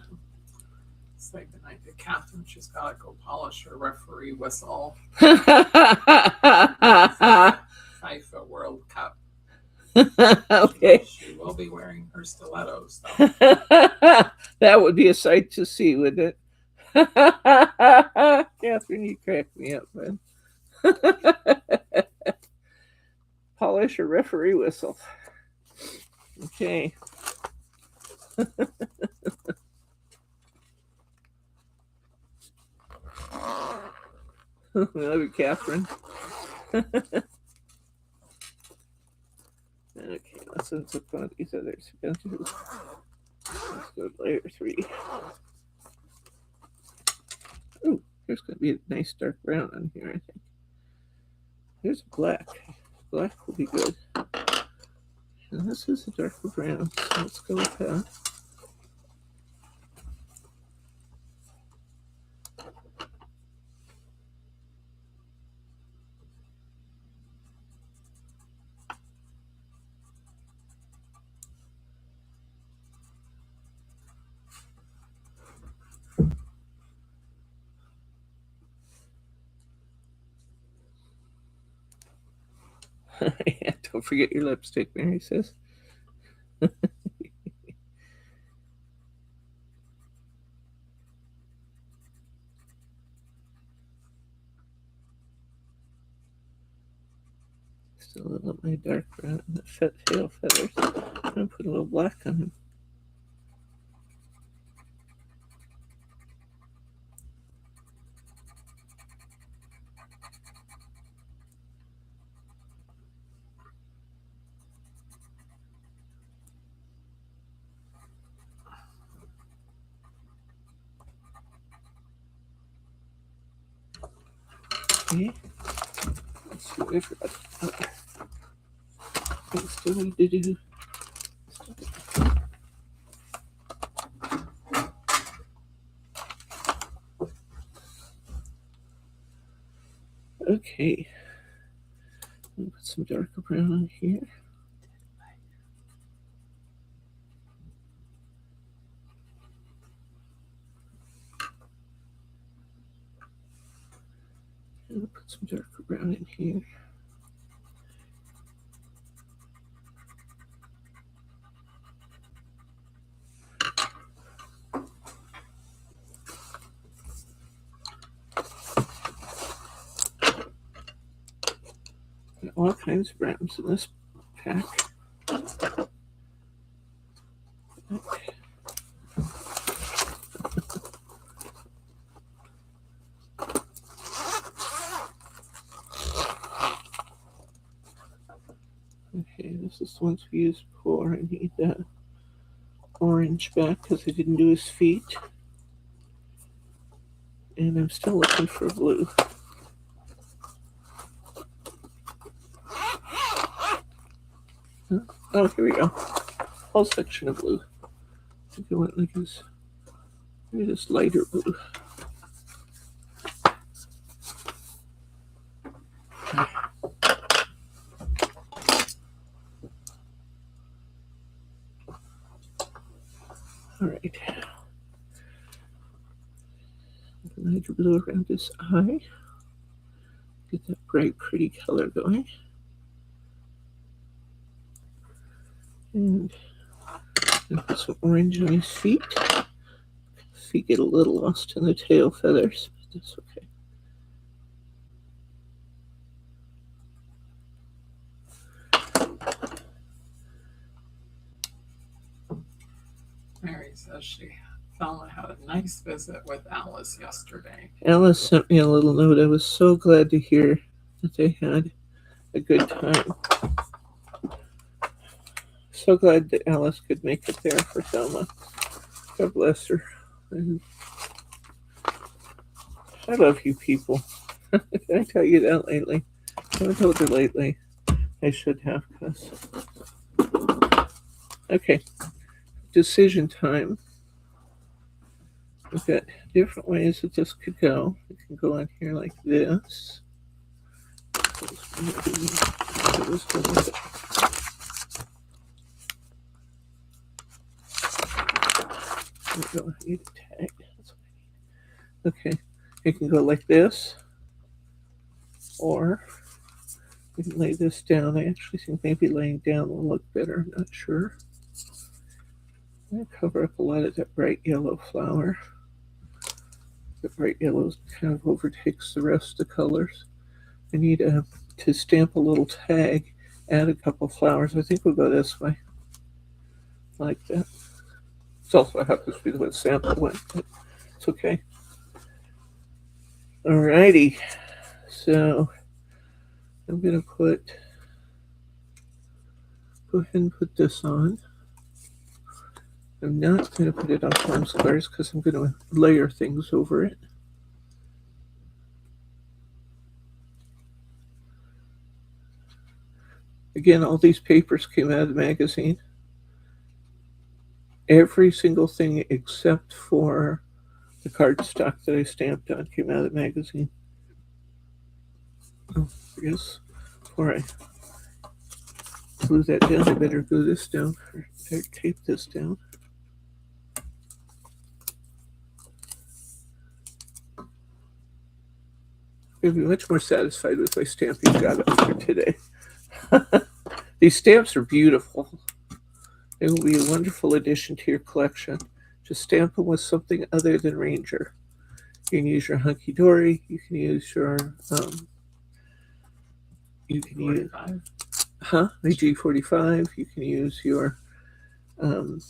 It's like the night that Catherine, she's got to go polish her referee whistle. FIFA World Cup. Okay. She will be wearing her stilettos, though. That would be a sight to see, wouldn't it? Catherine, you crack me up, man. Polish a referee whistle. Okay. Love you, Catherine. Okay, let's unzip one of these others. Let's go to layer 3. Ooh, there's going to be a nice dark brown on here, I think. Here's black. Black will be good. And this is a darker brown, so let's go with that. Yeah, don't forget your lipstick, Mary says. Still a little of my dark brown and the tail feathers. I'm going to put a little black on him. Okay. Let's see what I forgot. Still need to do. Okay. Put some darker brown on here. And put some darker brown in here. Got all kinds of browns in this pack. Okay. Okay, this is the ones we used before. I need that orange back because I didn't do his feet. And I'm still looking for blue. Oh, here we go. Whole section of blue. I think I went like this. Maybe this lighter blue. All right. Lighter blue around this eye. Get that bright, pretty color going. And put some orange on his feet. Feet get a little lost in the tail feathers, but that's okay. Mary says she Thelma had a nice visit with Alice yesterday. Alice sent me a little note. I was so glad to hear that they had a good time. So glad that Alice could make it there for Thelma. God bless her. And I love you people. Did I tell you that lately? I haven't told you lately. I should have, because. Okay. Decision time. We've got different ways that this could go. It can go in here like this. I need a tag. That's what I need. Okay. It can go like this. Or we can lay this down. I actually think maybe laying down will look better. I'm not sure. I'm going to cover up a lot of that bright yellow flower. The bright yellow kind of overtakes the rest of the colors. I need to stamp a little tag, add a couple flowers. I think we'll go this way. Like that. It's also happens to be the way the sample went, but it's okay. Alrighty. So I'm going to go ahead and put this on. I'm not going to put it on foam squares because I'm going to layer things over it. Again, all these papers came out of the magazine. Every single thing except for the cardstock that I stamped on came out of the magazine. Oh, I guess before I glue that down, I better glue this down or tape this down. I'll be much more satisfied with my stamping job after today. These stamps are beautiful. They will be a wonderful addition to your collection. Just stamp them with something other than Ranger. You can use your Hunky Dory. You can use your you can use 45. the G45. You can use your um,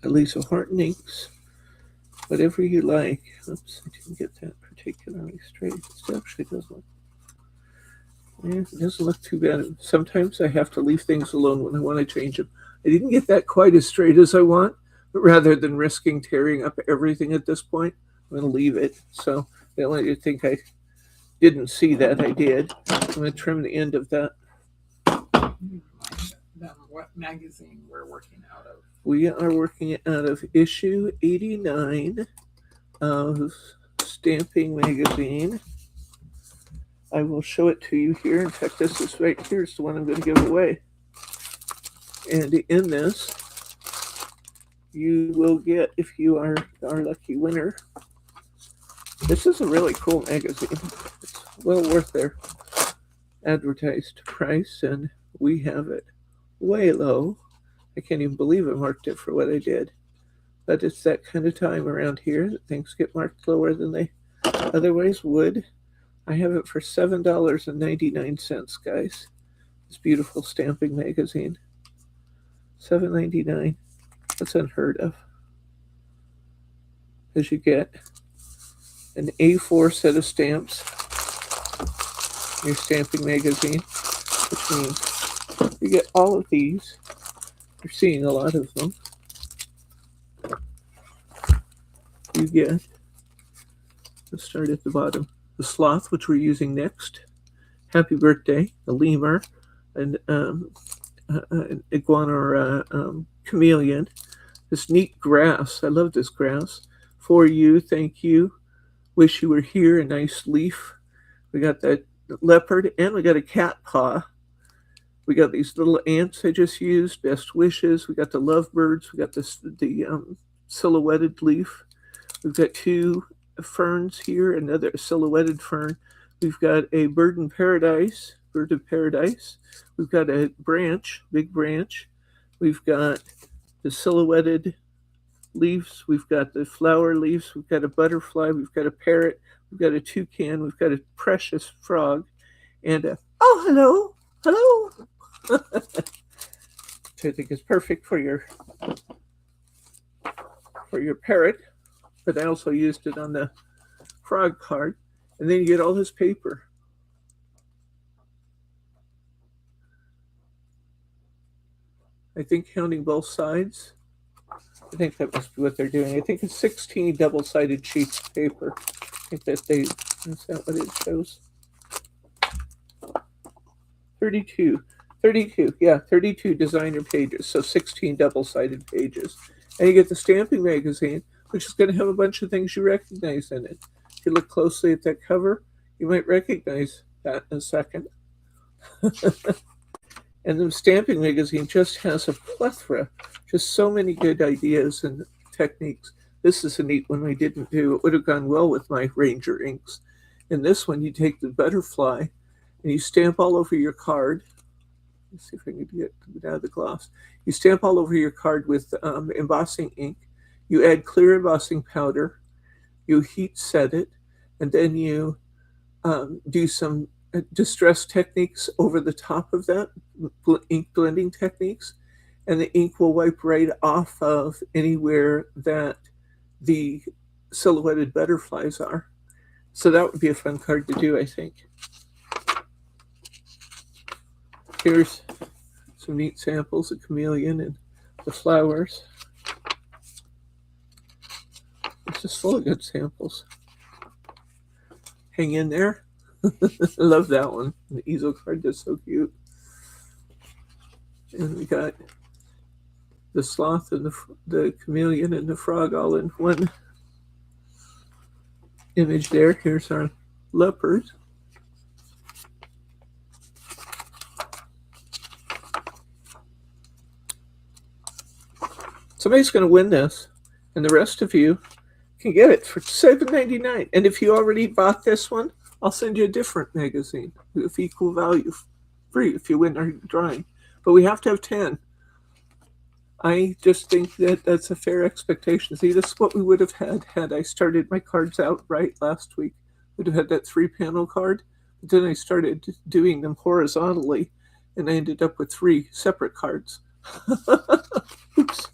Elisa Horton inks. Whatever you like. Oops, I didn't get that particularly straight. It actually does look. Yeah, it doesn't look too bad. Sometimes I have to leave things alone when I want to change them. I didn't get that quite as straight as I want, but rather than risking tearing up everything at this point, I'm going to leave it. So they don't want you to think I didn't see that. I did. I'm going to trim the end of that. Remind them what magazine we're working out of. We are working out of issue 89 of Stamping Magazine. I will show it to you here. In fact, this is right here. It's the one I'm going to give away. And in this, you will get, if you are our lucky winner, this is a really cool magazine. It's well worth their advertised price, and we have it way low. I can't even believe I marked it for what I did. But it's that kind of time around here that things get marked lower than they otherwise would. I have it for $7.99, guys. This beautiful stamping magazine. $7.99. That's unheard of. Because you get an A4 set of stamps in your stamping magazine, which means you get all of these. You're seeing a lot of them. You get, let's start at the bottom, the Sloth, which we're using next. Happy Birthday, a lemur, and an iguana or chameleon. This neat grass. I love this grass. For you, thank you. Wish you were here. A nice leaf. We got that leopard, and we got a cat paw. We got these little ants I just used. Best wishes. We got the lovebirds. We got the silhouetted leaf. We've got two ferns here. Another silhouetted fern. We've got a bird of paradise. We've got a branch, big branch. We've got the silhouetted leaves. We've got the flower leaves. We've got a butterfly. We've got a parrot. We've got a toucan. We've got a precious frog. And oh, hello. Hello. Which I think is perfect for your parrot. But I also used it on the frog card. And then you get all this paper. I think counting both sides. I think that must be what they're doing. I think it's 16 double-sided sheets of paper. I think is that what it shows? 32. Yeah, 32 designer pages. So 16 double-sided pages. And you get the stamping magazine, which is going to have a bunch of things you recognize in it. If you look closely at that cover, you might recognize that in a second. And the stamping magazine just has a plethora, just so many good ideas and techniques. This is a neat one I didn't do. It would have gone well with my Ranger inks. In this one, you take the butterfly and you stamp all over your card. Let's see if I can get it out of the gloss. You stamp all over your card with embossing ink. You add clear embossing powder. You heat set it, and then you do some distress techniques over the top of that, ink blending techniques, and the ink will wipe right off of anywhere that the silhouetted butterflies are. So that would be a fun card to do, I think. Here's some neat samples of chameleon and the flowers. It's just full of good samples. Hang in there. I love that one. The easel card is so cute. And we got the sloth and the chameleon and the frog all in one image there. Here's our leopard. Somebody's going to win this, and the rest of you can get it for $7.99. And if you already bought this one, I'll send you a different magazine with equal value, free if you win our drawing. But we have to have 10. I just think that that's a fair expectation. See, this is what we would have had I started my cards out right last week. We'd have had that 3-panel card, but then I started doing them horizontally, and I ended up with 3 separate cards. Oops.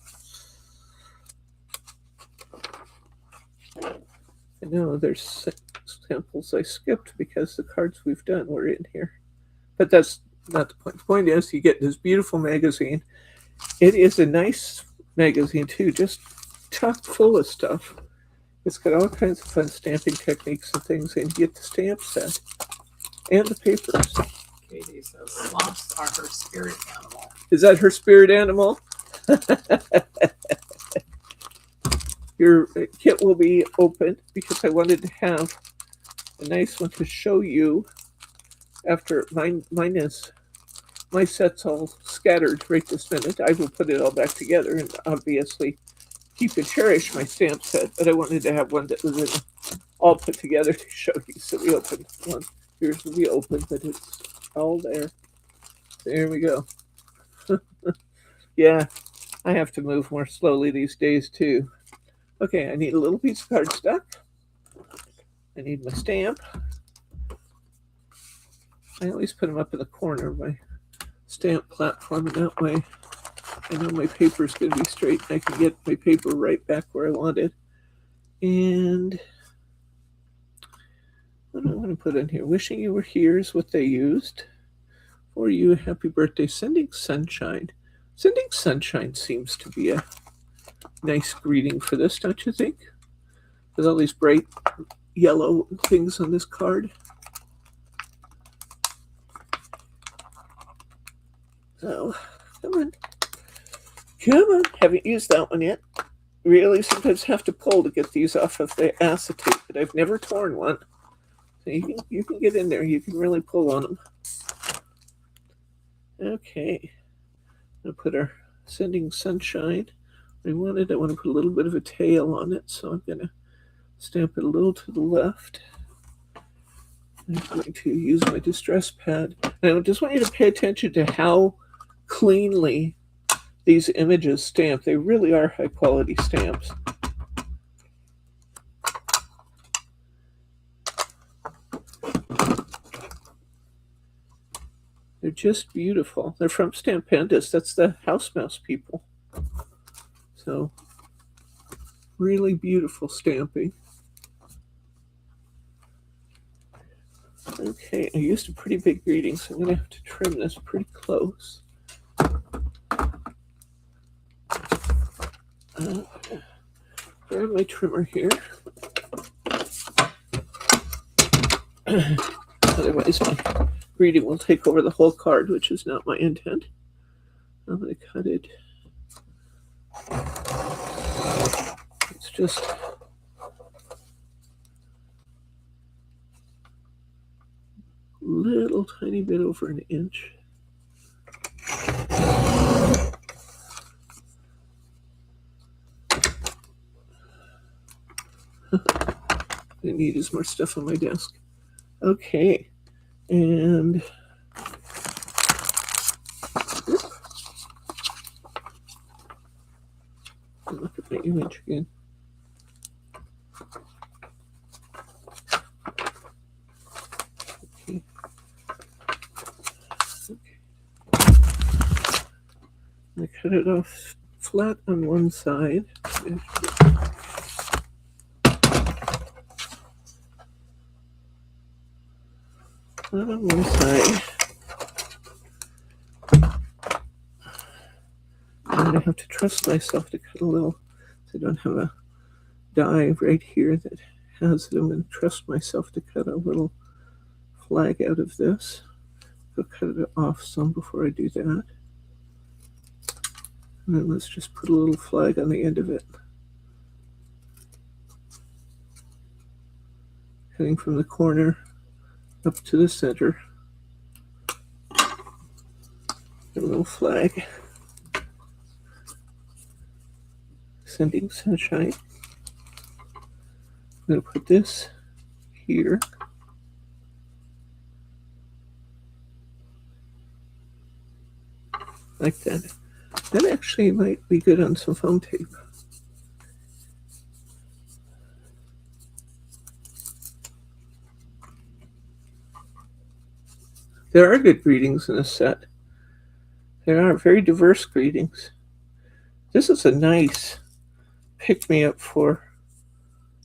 I know there's samples I skipped because the cards we've done were in here. But that's not the point. The point is you get this beautiful magazine. It is a nice magazine too, just chock full of stuff. It's got all kinds of fun stamping techniques and things, and you get the stamp set and the papers. Katie says sloths are her spirit animal. Is that her spirit animal? Your kit will be open because I wanted to have a nice one to show you after mine is, my set's all scattered right this minute. I will put it all back together and obviously keep and cherish my stamp set, but I wanted to have one that was all put together to show you. So we opened one. Here's will be open, but it's all there. There we go. Yeah, I have to move more slowly these days too. Okay, I need a little piece of cardstock. I need my stamp. I always put them up in the corner of my stamp platform, and that way I know my paper is going to be straight and I can get my paper right back where I want it. And what do I want to put in here? Wishing you were here is what they used. For you, happy birthday. Sending sunshine. Sending sunshine seems to be a nice greeting for this, don't you think? With all these bright yellow things on this card. So, come on. Come on. Haven't used that one yet. Really sometimes have to pull to get these off of the acetate, but I've never torn one. So you can get in there. You can really pull on them. Okay. I'm going to put our sending sunshine. I want to put a little bit of a tail on it, so I'm going to stamp it a little to the left. I'm going to use my distress pad. And I just want you to pay attention to how cleanly these images stamp. They really are high quality stamps. They're just beautiful. They're from Stamp Pandas. That's the house mouse people. So, really beautiful stamping. Okay, I used a pretty big greeting, so I'm going to have to trim this pretty close. Grab my trimmer here. Otherwise, my greeting will take over the whole card, which is not my intent. I'm going to cut it. It's just little tiny bit over an inch. I need is more stuff on my desk. Okay, and look at my image again. Okay. I cut it off flat on one side. Flat on one side. And I have to trust myself to cut a little. I don't have a die right here that has it. I'm going to trust myself to cut a little flag out of this. I'll cut it off some before I do that. And then let's just put a little flag on the end of it. Cutting from the corner up to the center. A little flag. Sending sunshine. I'm going to put this here. like that. That actually might be good on some foam tape. There are good greetings in a set. There are very diverse greetings. This is a nice pick-me-up for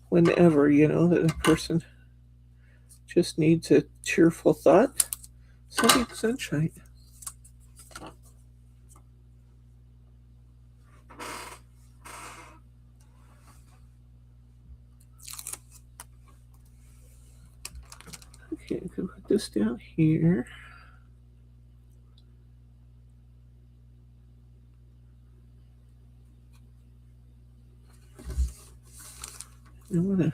whenever, that a person just needs a cheerful thought. Sunny sunshine. Okay, I can put this down here. I want a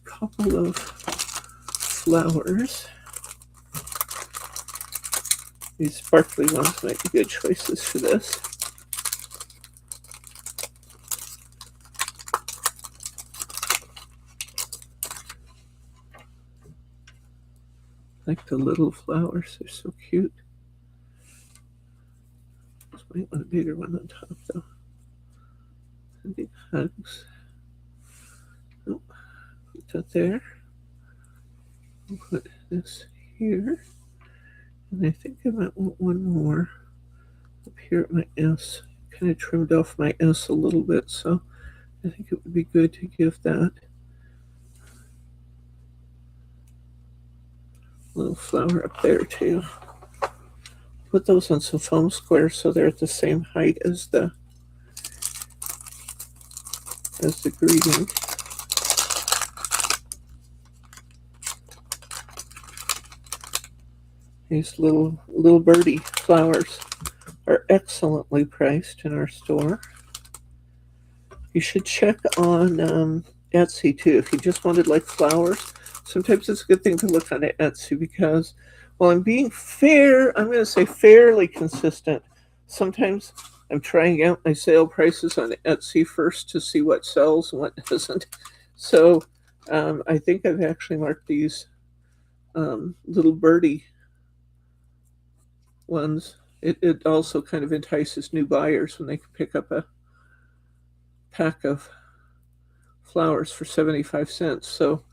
couple of flowers. These sparkly ones might be good choices for this. Like the little flowers, they're so cute. This might want a bigger one on top though. Big hugs. Oh, put that there. I'll put this here. And I think I might want one more up here at my S. Kind of trimmed off my S a little bit, so I think it would be good to give that little flower up there too. Put those on some foam squares so they're at the same height as the greeting. These little birdie flowers are excellently priced in our store. You should check on Etsy too. If you just wanted like flowers, sometimes it's a good thing to look on Etsy because, well, I'm being fair. I'm going to say fairly consistent. Sometimes I'm trying out my sale prices on Etsy first to see what sells and what doesn't. So I think I've actually marked these little birdie ones. It also kind of entices new buyers when they can pick up a pack of flowers for 75 cents. So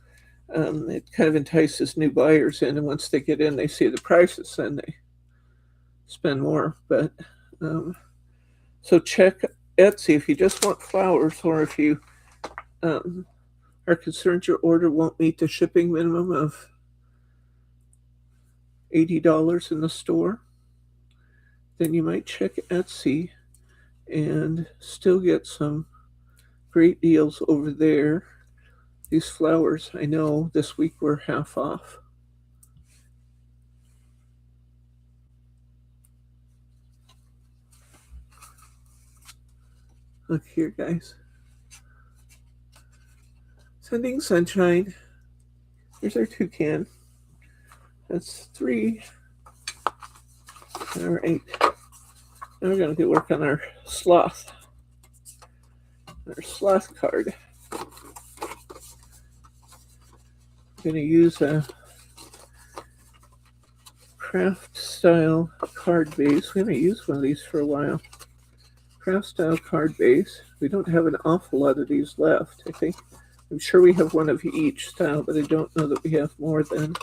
it kind of entices new buyers in, and once they get in, they see the prices, then they spend more. But so check Etsy if you just want flowers, or if you are concerned your order won't meet the shipping minimum of $80 in the store, then you might check Etsy and still get some great deals over there. These flowers, I know this week were half off. Look here, guys. Sending sunshine. Here's our toucan. That's 3. All right. Now we're going to work on our sloth. Our sloth card. I'm going to use a craft style card base. We haven't used one of these for a while. Craft style card base. We don't have an awful lot of these left, I think. I'm sure we have one of each style, but I don't know that we have more than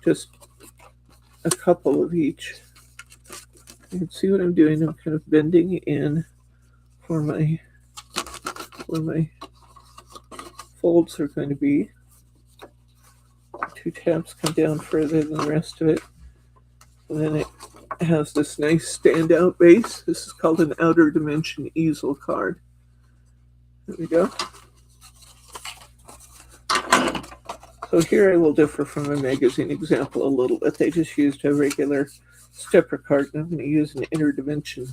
just a couple of each. You can see what I'm doing. I'm kind of bending in for where my folds are going to be. 2 tabs come down further than the rest of it. And then it has this nice standout base. This is called an outer dimension easel card. There we go. So here I will differ from a magazine example a little bit. They just used a regular stepper card, and I'm going to use an inner dimension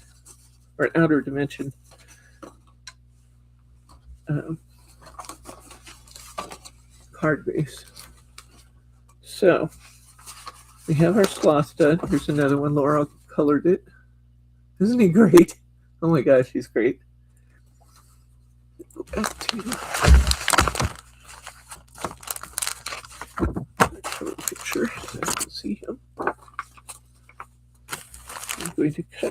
or an outer dimension card base. So we have our sloth stud. Here's another one. Laura colored it. Isn't he great? Oh my gosh, he's great. Go back to the picture so I can see him. I'm going to cut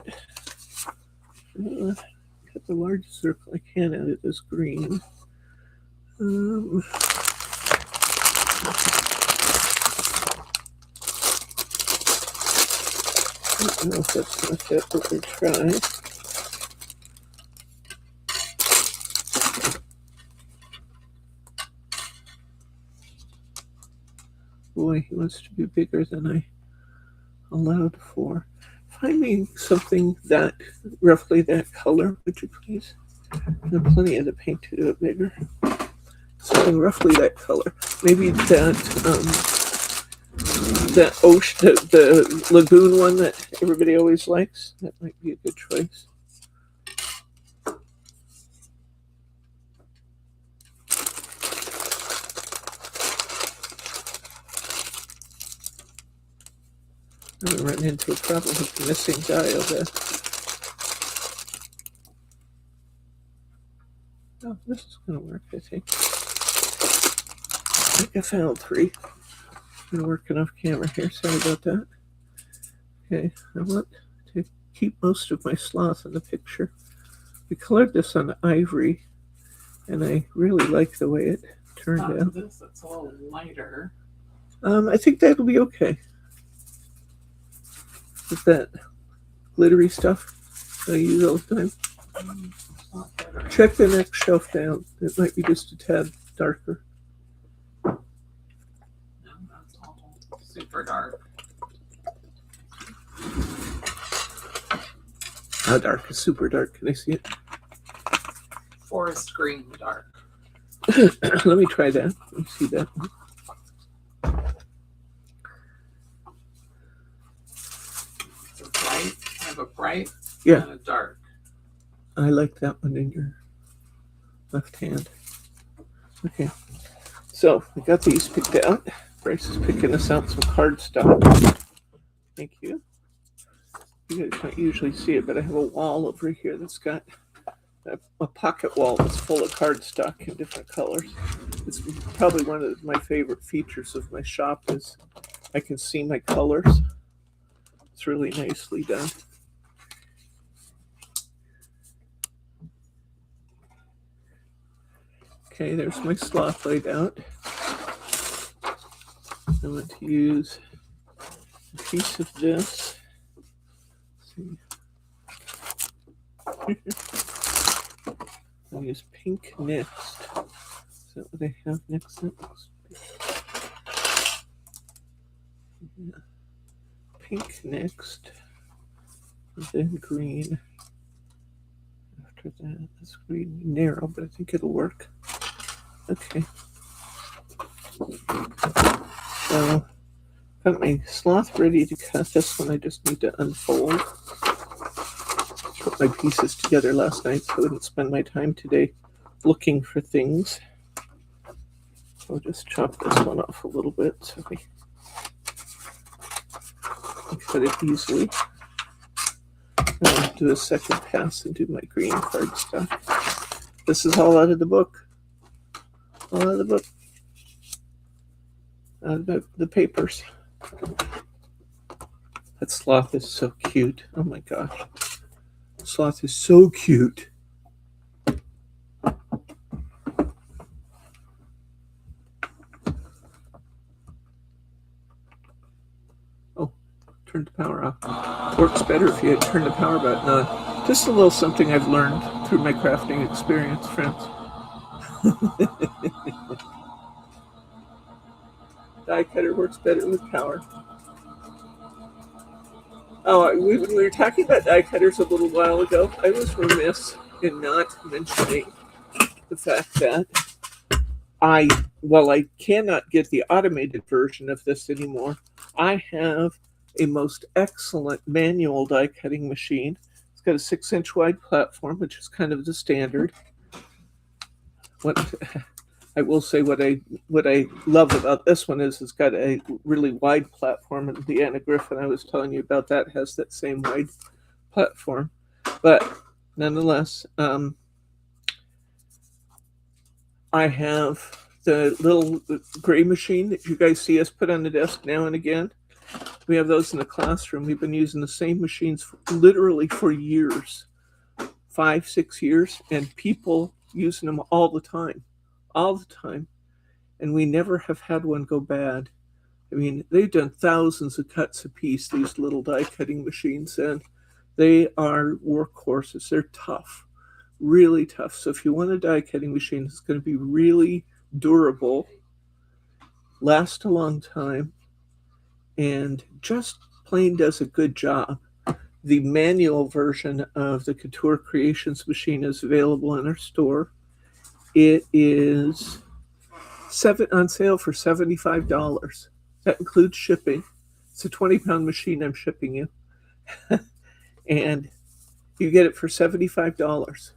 the largest circle I can at it is green. I don't know if that's going to fit, but we'll try. Boy, he wants to be bigger than I allowed for. Find me something that, roughly that color, would you please? There's plenty of the paint to do it bigger. Something roughly that color. Maybe that ocean, the lagoon one that everybody always likes. That might be a good choice. I'm going to run into a problem with the missing dial there. Oh, this is going to work, I think. I think I found 3. I'm going to work off camera here. Sorry about that. Okay, I want to keep most of my sloth in the picture. We colored this on ivory, and I really like the way it turned out. This, it's a little lighter. I think that'll be okay. With that glittery stuff that I use all the time. Check the next shelf down. It might be just a tad darker. No, that's all super dark. How dark is super dark? Can I see it? Forest green dark. Let me try that. Let me see that one. It's a bright. I have a bright Yeah. and a dark. I like that one in your left hand. Okay. So we got these picked out. Bryce is picking us out some cardstock. Thank you. You guys can't usually see it, but I have a wall over here that's got a pocket wall that's full of cardstock in different colors. It's probably one of my favorite features of my shop is I can see my colors. It's really nicely done. Okay, there's my sloth laid out. I want to use a piece of this. Let's see. I'll use pink next. Is that what I have next? Yeah. Pink next. And then green. After that, this green narrow, but I think it'll work. Okay. So, got my sloth ready to cut. This one I just need to unfold. Put my pieces together last night so I wouldn't spend my time today looking for things. So I'll just chop this one off a little bit so I can cut it easily. And I'll do a second pass and do my green cardstock. This is all out of the book. All out of the book. Out of the papers. That sloth is so cute. Oh my gosh. Sloth is so cute. Oh, turned the power off. Works better if you had turned the power button on. Just a little something I've learned through my crafting experience, friends. Die cutter works better with power. Oh, when we were talking about die cutters a little while ago, I was remiss in not mentioning the fact that I cannot get the automated version of this anymore. I have a most excellent manual die cutting machine. It's got a 6-inch wide platform, which is kind of the standard. What I will say, what I love about this one is it's got a really wide platform, and the Anna Griffin I was telling you about that has that same wide platform. But nonetheless, I have the little gray machine that you guys see us put on the desk now and again. We have those in the classroom. We've been using the same machines literally for years. 5-6 years, and people using them all the time, and we never have had one go bad. I mean, they've done thousands of cuts a piece, these little die cutting machines, and they are workhorses. They're tough, really tough. So if you want a die cutting machine, it's going to be really durable, last a long time, and just plain does a good job. The manual version of the Couture Creations machine is available in our store. It is on sale for $75. That includes shipping. It's a 20-pound machine I'm shipping you. And you get it for $75,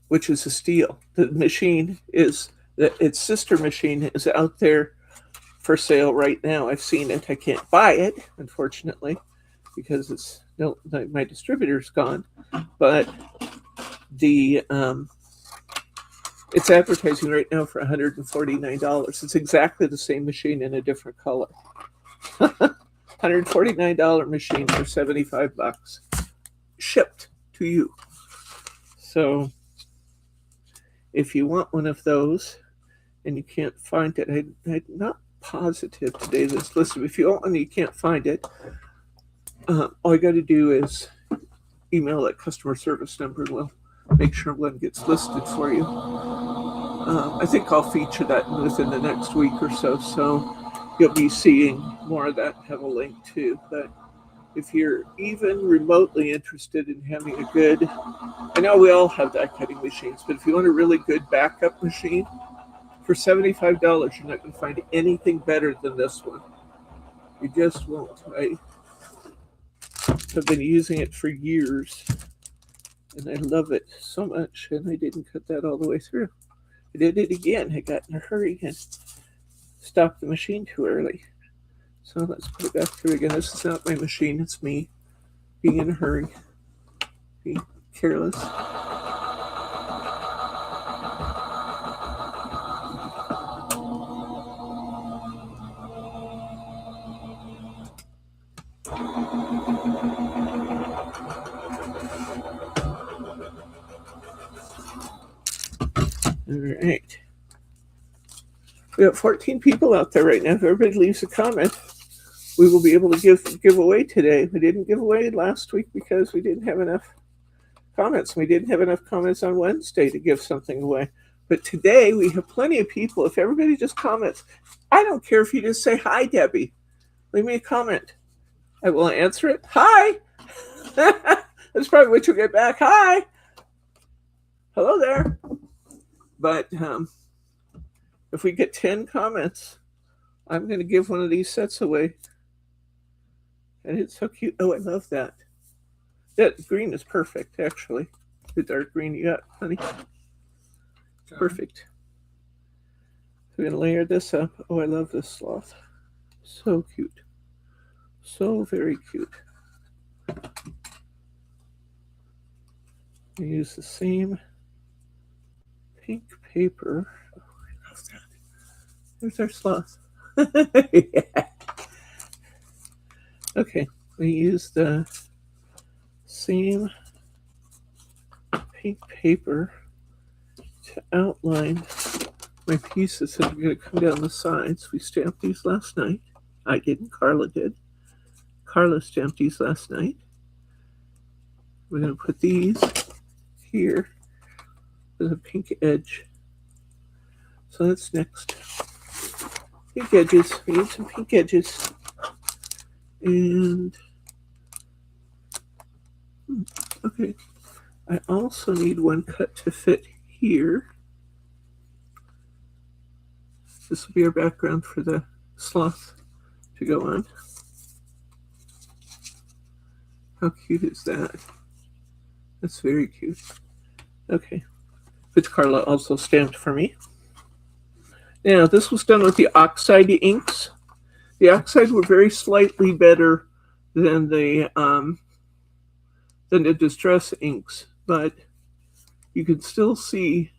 which is a steal. The machine is, its sister machine is out there for sale right now. I've seen it. I can't buy it, unfortunately, because my distributor's gone. But it's advertising right now for $149. It's exactly the same machine in a different color. $149 machine for $75 shipped to you. So if you want one of those and you can't find it, I'm not positive today this list. If you want one and you can't find it, all you got to do is email that customer service number and we'll make sure one gets listed for you. I think I'll feature that within the next week or so, so you'll be seeing more of that and have a link too. But if you're even remotely interested in having a good, I know we all have die cutting machines, but if you want a really good backup machine, for $75, you're not going to find anything better than this one. You just won't. I have been using it for years, and I love it so much, and I didn't cut that all the way through. I did it again. I got in a hurry and stopped the machine too early. So let's put it back through again. This is not my machine. It's me being in a hurry, being careless. All right. We have 14 people out there right now. If everybody leaves a comment, we will be able to give away today. We didn't give away last week because we didn't have enough comments. We didn't have enough comments on Wednesday to give something away. But today we have plenty of people. If everybody just comments, I don't care if you just say, hi, Debbie. Leave me a comment. I will answer it. Hi. That's probably what you'll get back. Hi. Hello there. But if we get 10 comments, I'm going to give one of these sets away. And it's so cute. Oh, I love that. That green is perfect, actually. The dark green you got, honey. Perfect. We're going to layer this up. Oh, I love this sloth. So cute. So very cute. I use the same pink paper. Oh, I love that. There's our sloth. Yeah. Okay, we use the same pink paper to outline my pieces that are going to come down the sides. We stamped these last night. I didn't, Carla did. Carla stamped these last night. We're going to put these here with a pink edge. So that's next. Pink edges. We need some pink edges. And okay, I also need one cut to fit here. This will be our background for the sloth to go on. How cute is that? That's very cute. Okay, which Carla also stamped for me. Now, this was done with the oxide inks. The oxide were very slightly better than the distress inks, but you can still see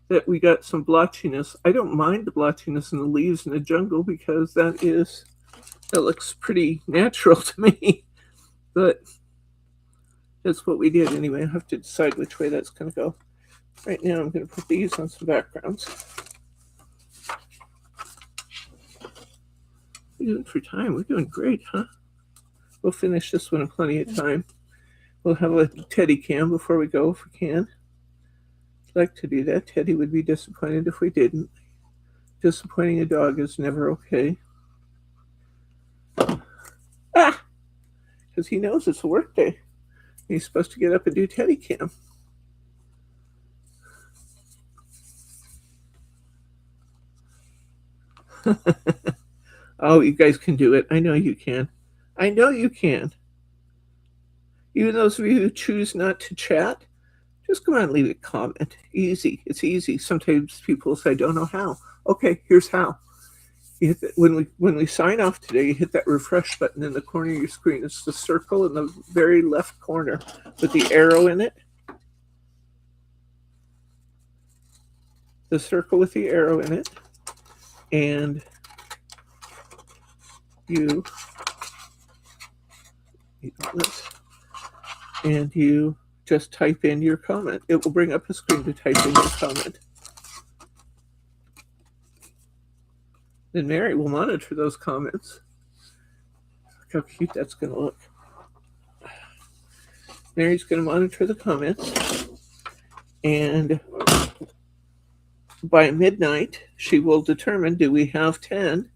that we got some blotchiness. I don't mind the blotchiness in the leaves in the jungle because that looks pretty natural to me. But That's what we did anyway. I have to decide which way that's going to go. Right now, I'm going to put these on some backgrounds. What are we doing for time? We're doing great, huh? We'll finish this one in plenty of time. We'll have a Teddy cam before we go if we can. I'd like to do that. Teddy would be disappointed if we didn't. Disappointing a dog is never okay. Ah! Because he knows it's a work day. He's supposed to get up and do Teddy cam. Oh, you guys can do it. I know you can. I know you can. Even those of you who choose not to chat, just come on and leave a comment. Easy. It's easy. Sometimes people say, I don't know how. Okay, here's how. You hit when we sign off today, you hit that refresh button in the corner of your screen. It's the circle in the very left corner with the arrow in it. The circle with the arrow in it. And you just type in your comment. It will bring up a screen to type in your comment. Then Mary will monitor those comments. Look how cute that's going to look. Mary's going to monitor the comments. And by midnight, she will determine, do we have 10?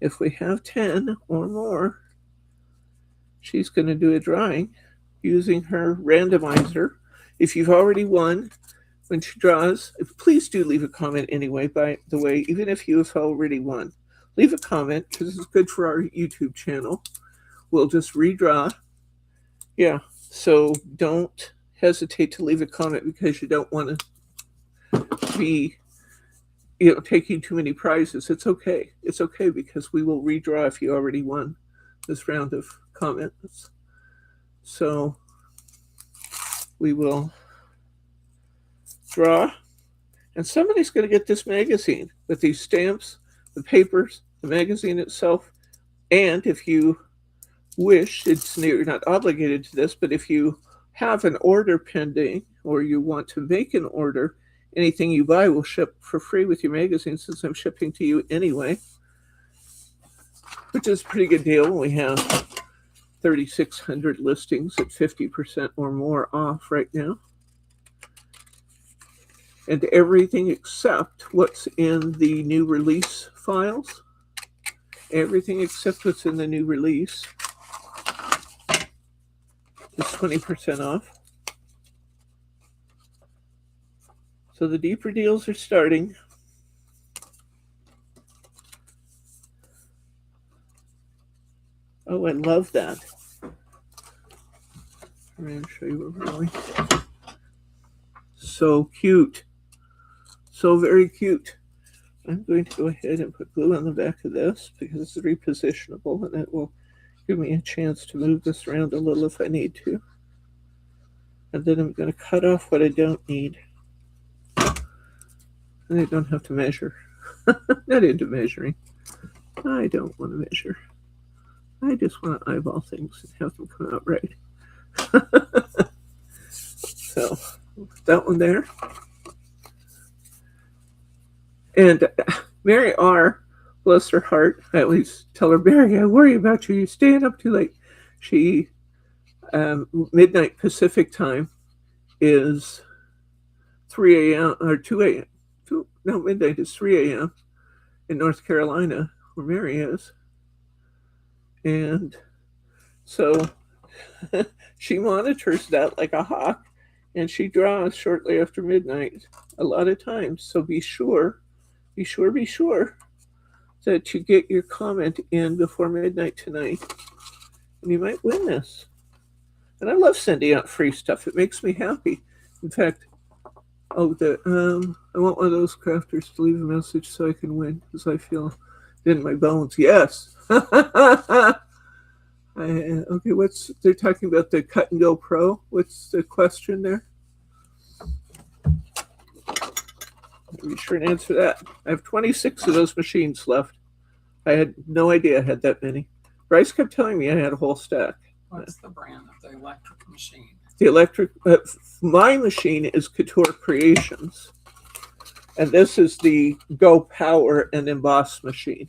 If we have 10 or more, she's going to do a drawing using her randomizer. If you've already won, when she draws, please do leave a comment anyway, by the way, even if you have already won. Leave a comment, because this is good for our YouTube channel. We'll just redraw. Yeah, so don't hesitate to leave a comment because you don't want to be taking too many prizes. It's okay. It's okay because we will redraw if you already won this round of comments. So we will draw, and somebody's going to get this magazine with these stamps, the papers, the magazine itself, and if you wish, you're not obligated to this, but if you have an order pending or you want to make an order, anything you buy will ship for free with your magazine since I'm shipping to you anyway, which is a pretty good deal. We have 3,600 listings at 50% or more off right now. And everything except what's in the new release files. Everything except what's in the new release is 20% off. So the deeper deals are starting. Oh, I love that. I'm going to show you what we're doing. So cute. So very cute. I'm going to go ahead and put glue on the back of this because it's repositionable and it will give me a chance to move this around a little if I need to. And then I'm going to cut off what I don't need. And I don't have to measure. Not into measuring. I don't want to measure. I just want to eyeball things and have them come out right. So, put that one there. And Mary R., bless her heart, I always tell her, Mary, I worry about you. You're staying up too late. She, midnight Pacific time is 3 a.m. or 2 a.m. No, midnight is 3 a.m. in North Carolina, where Mary is. And so she monitors that like a hawk, and she draws shortly after midnight a lot of times. So be sure that you get your comment in before midnight tonight, and you might win this. And I love sending out free stuff. It makes me happy. In fact, I want one of those crafters to leave a message so I can win, because I feel it in my bones. Yes. Okay, they're talking about the Cut and Go Pro. What's the question there? Be sure and answer that. I have 26 of those machines left. I had no idea I had that many. Bryce kept telling me I had a whole stack. What's the brand of the electric machine? The electric, my machine is Couture Creations, and this is the Go Power and Emboss machine.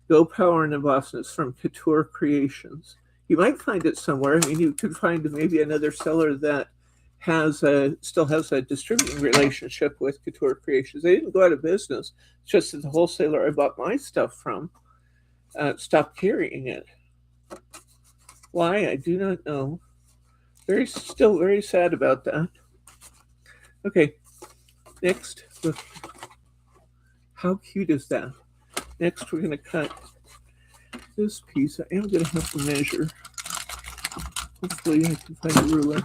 Go Power and Emboss is from Couture Creations. You might find it somewhere. I mean, you could find maybe another seller that still has a distributing relationship with Couture Creations. They didn't go out of business. It's just that the wholesaler I bought my stuff from stopped carrying it. Why, I do not know. Still very sad about that. Okay, next, look. How cute is that? Next, we're going to cut this piece. I am going to have to measure. Hopefully, I can find a ruler.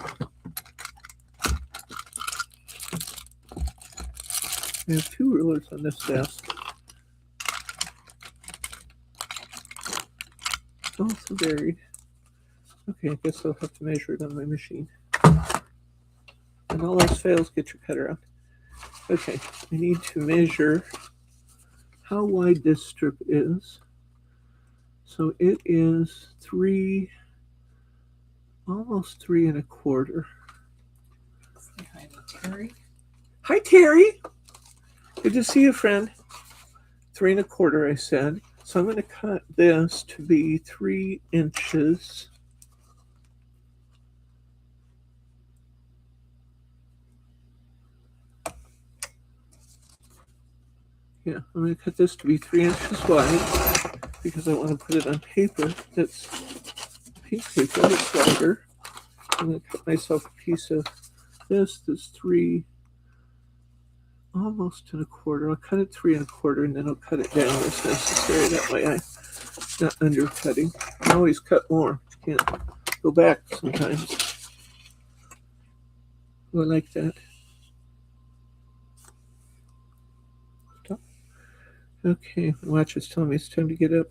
I have 2 rulers on this desk. Also varied. Okay, I guess I'll have to measure it on my machine. And all else fails, get your cutter out. Okay, I need to measure how wide this strip is. So it is almost 3 1/4. Hi, Terry. Hi, Terry. Good to see you, friend. 3 1/4, I said. So I'm going to cut this to be 3 inches. Yeah, I'm going to cut this to be 3 inches wide because I want to put it on paper that's pink paper that's wider. I'm going to cut myself a piece of this that's 3, almost 1/4. I'll cut it 3 1/4 and then I'll cut it down as necessary. That way I'm not undercutting. I can always cut more. You can't go back sometimes. Oh, I like that. Okay, watch is telling me it's time to get up.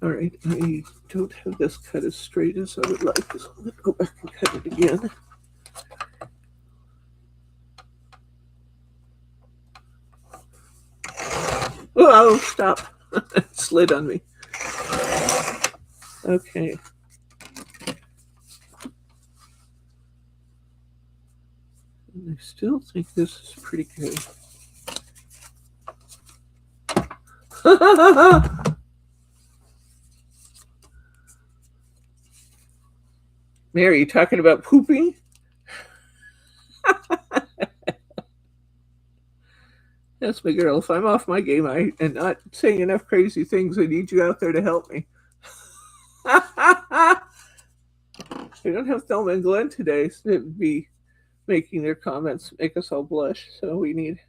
All right, I don't have this cut as straight as I would like, so I'm going to go back and cut it again. Oh, stop. It slid on me. Okay. And I still think this is pretty good. Mary, you talking about pooping? That's my girl. If I'm off my game and not saying enough crazy things, I need you out there to help me. We don't have Thelma and Glenn today to be making their comments make us all blush, so we need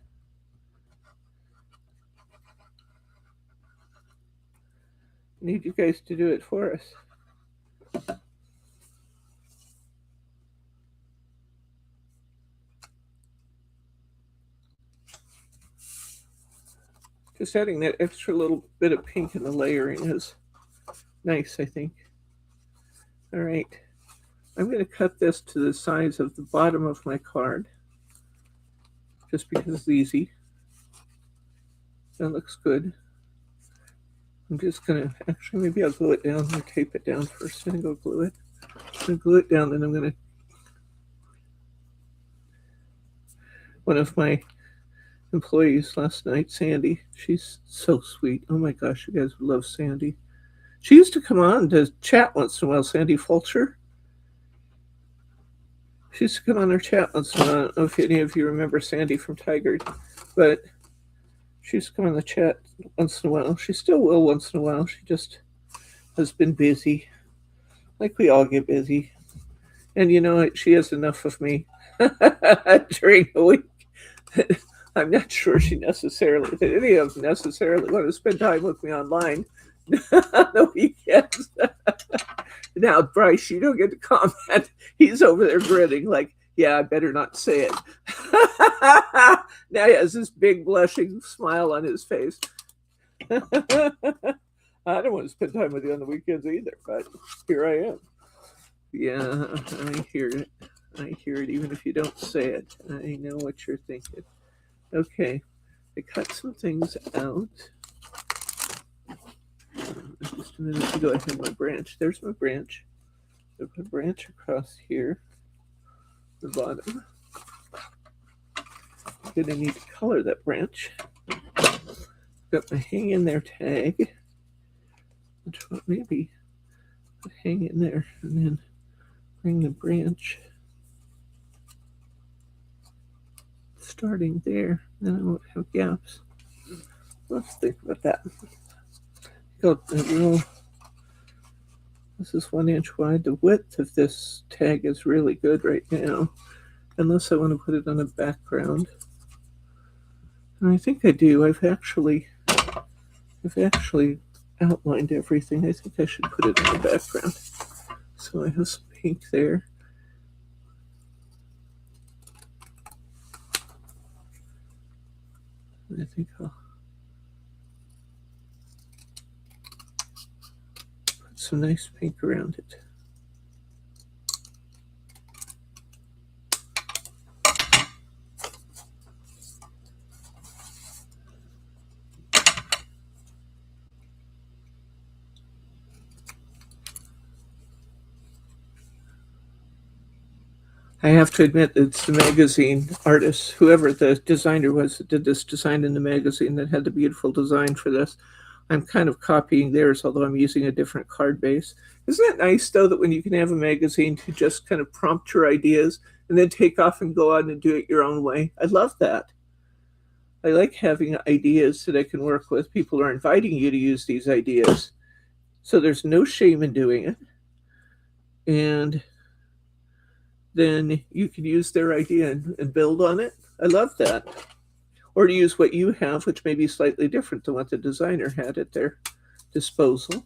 you guys to do it for us. Just adding that extra little bit of pink in the layering is nice, I think. All right, I'm going to cut this to the size of the bottom of my card, just because it's easy. That looks good. I'm just going to, actually, maybe I'll glue it down or tape it down first and go glue it. I'm going to glue it down, then I'm going to, one of my employees last night, Sandy, she's so sweet. Oh my gosh, you guys would love Sandy. She used to come on to chat once in a while, Sandy Fulcher. She used to come on her chat once in a while. I don't know if any of you remember Sandy from Tigard, but she used to come on the chat once in a while. She still will once in a while. She just has been busy. Like we all get busy. And you know, she has enough of me during the week. I'm not sure that any of them necessarily want to spend time with me online on the weekends. Now, Bryce, you don't get to comment. He's over there grinning like, yeah, I better not say it. Now he has this big blushing smile on his face. I don't want to spend time with you on the weekends either, but here I am. Yeah, I hear it. I hear it even if you don't say it. I know what you're thinking. Okay, I cut some things out. Just a minute ago, I had my branch. There's my branch. There's a branch across here, the bottom. I'm gonna need to color that branch. Got my hang in there tag, which maybe hang in there and then bring the branch starting there. Then I won't have gaps. Let's think about that. Go a little. This is 1 inch wide. The width of this tag is really good right now, unless I want to put it on a background. And I think I do. I've actually outlined everything. I think I should put it in the background. So I have some pink there. And I think I'll put some nice pink around it. I have to admit that it's the magazine artist, whoever the designer was that did this design in the magazine that had the beautiful design for this. I'm kind of copying theirs, although I'm using a different card base. Isn't it nice, though, that when you can have a magazine to just kind of prompt your ideas and then take off and go out and do it your own way? I love that. I like having ideas that I can work with. People are inviting you to use these ideas. So there's no shame in doing it. And then you can use their idea and build on it. I love that. Or to use what you have, which may be slightly different than what the designer had at their disposal.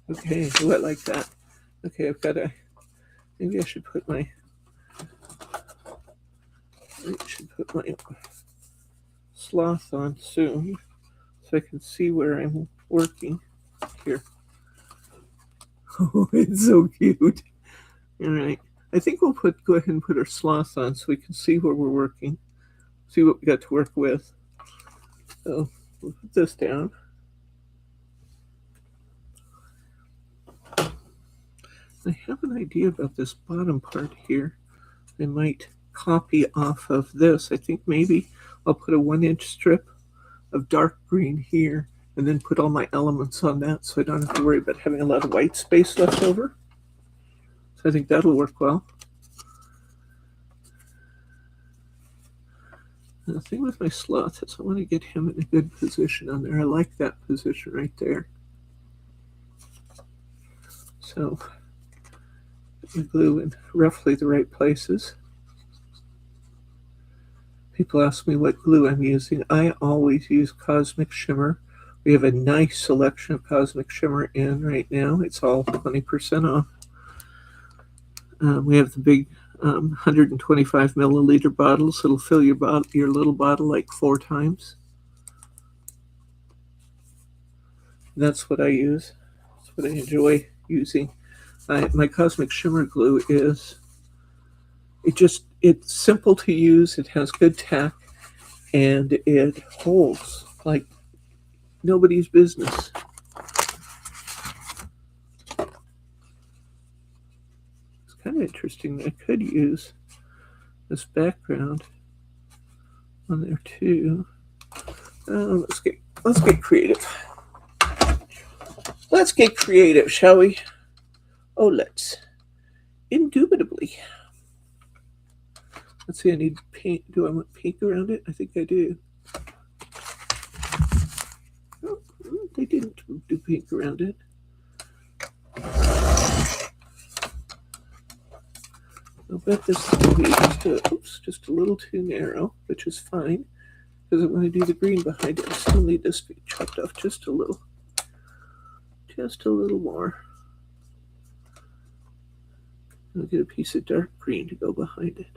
Okay, oh, I like that. Okay, maybe I should put my Sloth on soon so I can see where I'm working here. Oh, it's so cute. All right. I think we'll go ahead and put our Sloth on so we can see where we're working, see what we got to work with. So we'll put this down. I have an idea about this bottom part here. I might copy off of this. I think maybe I'll put a 1 inch strip of dark green here and then put all my elements on that so I don't have to worry about having a lot of white space left over. So I think that'll work well. And the thing with my Sloth is I want to get him in a good position on there. I like that position right there. So put my glue in roughly the right places. People ask me what glue I'm using. I always use Cosmic Shimmer. We have a nice selection of Cosmic Shimmer in right now. It's all 20% off. We have the big 125 milliliter bottles. It'll fill your little bottle like 4 times. That's what I use. That's what I enjoy using. My Cosmic Shimmer glue it's simple to use. It has good tack, and it holds like nobody's business. It's kind of interesting. I could use this background on there too. Let's get creative. Let's get creative, shall we? Oh, let's. Indubitably. Let's see, I need paint. Do I want pink around it? I think I do. Oh, they didn't do pink around it. I'll bet this is going to be just a little too narrow, which is fine, because I'm going to do the green behind it. I still need this to be chopped off just a little more. I'll get a piece of dark green to go behind it.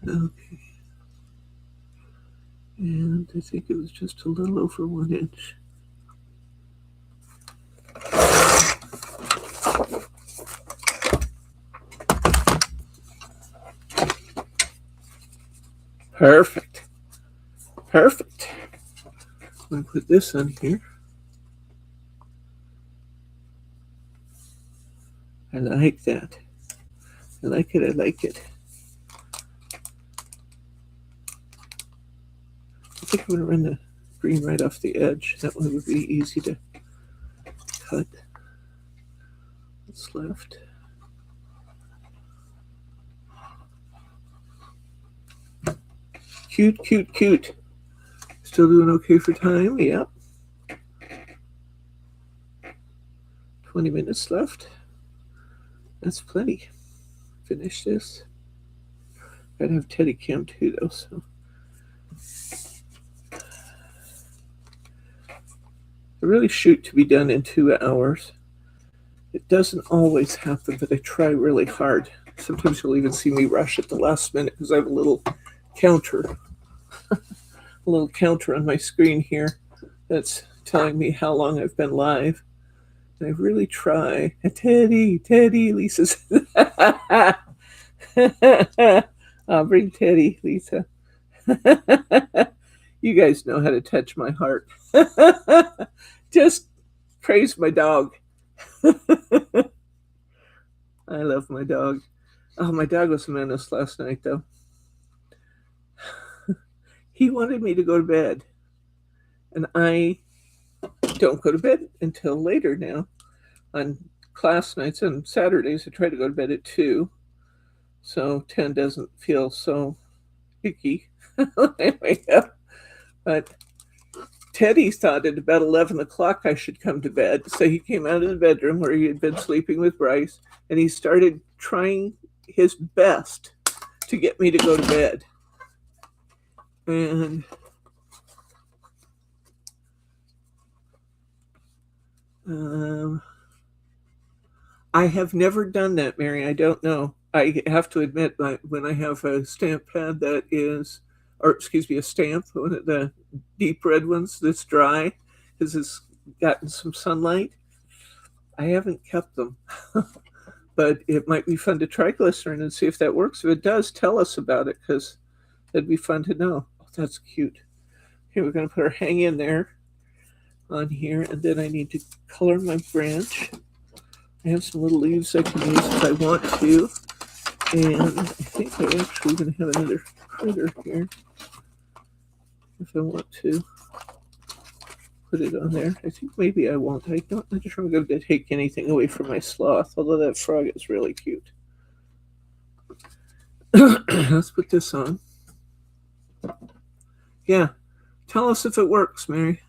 Okay. I think it was just a little over 1 inch. Perfect. Perfect. I'm going to put this on here. I like that. I like it. I like it. I think I'm going to run the green right off the edge. That one would be easy to cut. What's left? Cute, cute, cute. Still doing okay for time? Yep. 20 minutes left. That's plenty. Finish this. Gotta have Teddy Cam too, though, so. I really shoot to be done in 2 hours. It doesn't always happen, but I try really hard. Sometimes you'll even see me rush at the last minute because I have a little counter. A little counter on my screen here that's telling me how long I've been live. And I really try. Teddy, Lisa says. I'll bring Teddy, Lisa. You guys know how to touch my heart. Just praise my dog. I love my dog. Oh, my dog was a menace last night, though. He wanted me to go to bed. And I don't go to bed until later now. On class nights and Saturdays, I try to go to bed at 2. So 10 doesn't feel so icky when I wake up. But Teddy thought at about 11 o'clock I should come to bed. So he came out of the bedroom where he had been sleeping with Bryce, and he started trying his best to get me to go to bed. And I have never done that, Mary. I don't know. I have to admit, when I have a stamp pad that is, or excuse me, a stamp, one of the deep red ones that's dry, because it's gotten some sunlight, I haven't kept them. But it might be fun to try glycerin and see if that works. If it does, tell us about it, because that'd be fun to know. Oh, that's cute. Okay, we're going to put our hang in there on here, and then I need to color my branch. I have some little leaves I can use if I want to. And I think I'm actually going to have another critter here if I want to put it on there. I think maybe I won't. I'm not sure I'm going to take anything away from my sloth, although that frog is really cute. Let's put this on. Yeah. Tell us if it works, Mary.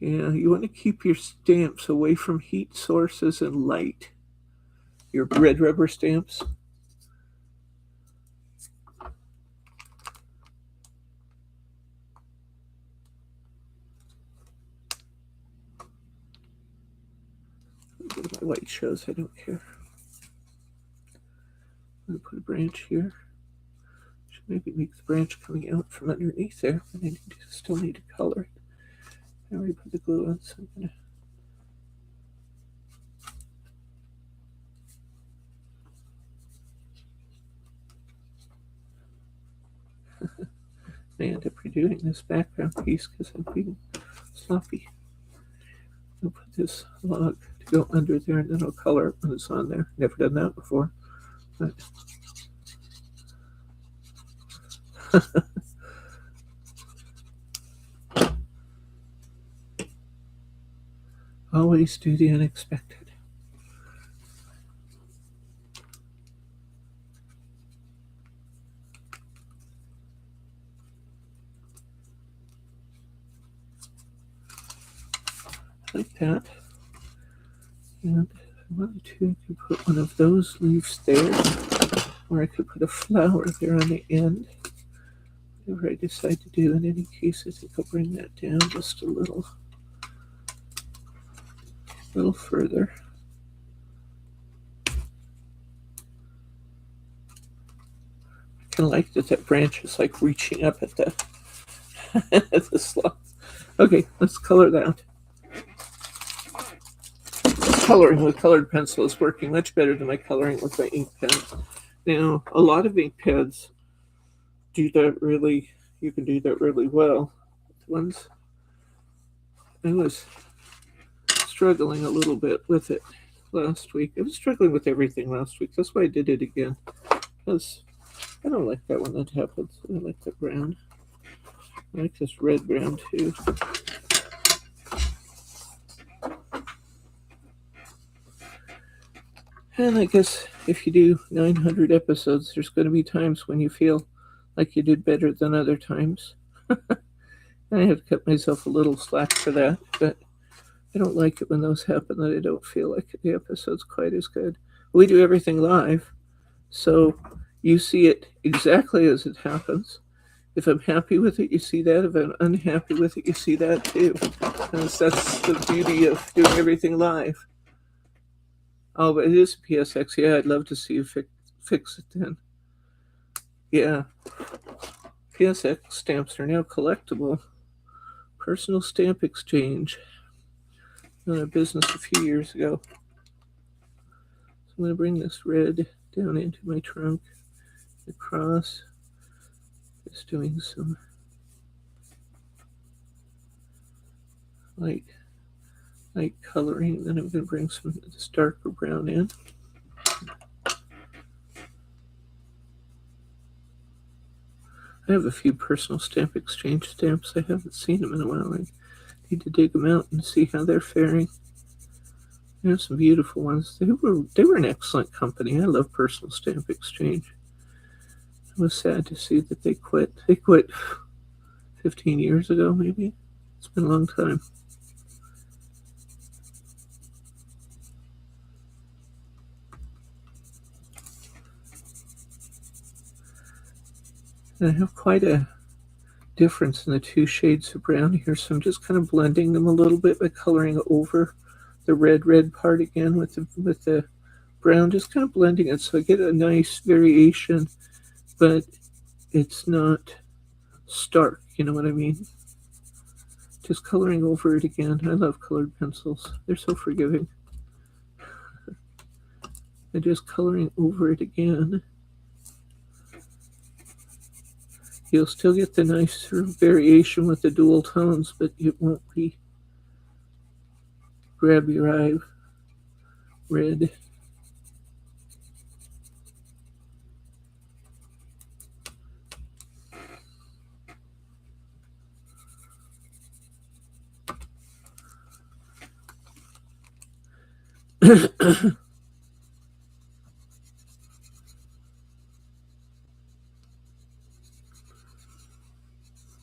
Yeah, you want to keep your stamps away from heat sources and light. Your red rubber stamps. My white shows, I don't care. I'm going to put a branch here. Should maybe make the branch coming out from underneath there, but I still need to color it. I already put the glue on, so I'm going to I end up redoing this background piece because I'm being sloppy. I'll put this log to go under there, and then I'll color it when it's on there. Never done that before. But always do the unexpected. Like that. And if I wanted to, I could put one of those leaves there, or I could put a flower there on the end. Whatever I decide to do. In any case, I think I'll bring that down just a little further. kind of like that branch is like reaching up at the at the sloth. Okay, let's color that. Coloring with colored pencil is working much better than my coloring with my ink pen. Now, a lot of ink pads do that really, you can do that really well. Ones, I was struggling a little bit with it last week. I was struggling with everything last week. That's why I did it again. Because I don't like that when that happens. I like the brown. I like this red brown too. And I guess if you do 900 episodes, there's going to be times when you feel like you did better than other times. I have to cut myself a little slack for that, but I don't like it when those happen, that I don't feel like the episode's quite as good. We do everything live, so you see it exactly as it happens. If I'm happy with it, you see that. If I'm unhappy with it, you see that too. That's the beauty of doing everything live. Oh, but it is PSX. Yeah, I'd love to see you fix it then. Yeah. PSX stamps are now collectible. Personal stamp exchange. On a business a few years ago. So I'm going to bring this red down into my trunk. Across. Just doing some light coloring. Then I'm going to bring some of this darker brown in. I have a few personal stamp exchange stamps. I haven't seen them in a while. I need to dig them out and see how they're faring. There's some beautiful ones. They were an excellent company. I love personal stamp exchange. I was sad to see that they quit. They quit 15 years ago, maybe. It's been a long time. And I have quite a difference in the two shades of brown here, so I'm just kind of blending them a little bit by coloring over the red part again with the brown, just kind of blending it so I get a nice variation, but it's not stark, you know what I mean? Just coloring over it again. I love colored pencils. They're so forgiving. And just coloring over it again. You'll still get the nice sort of variation with the dual tones, but it won't be grab your eye red.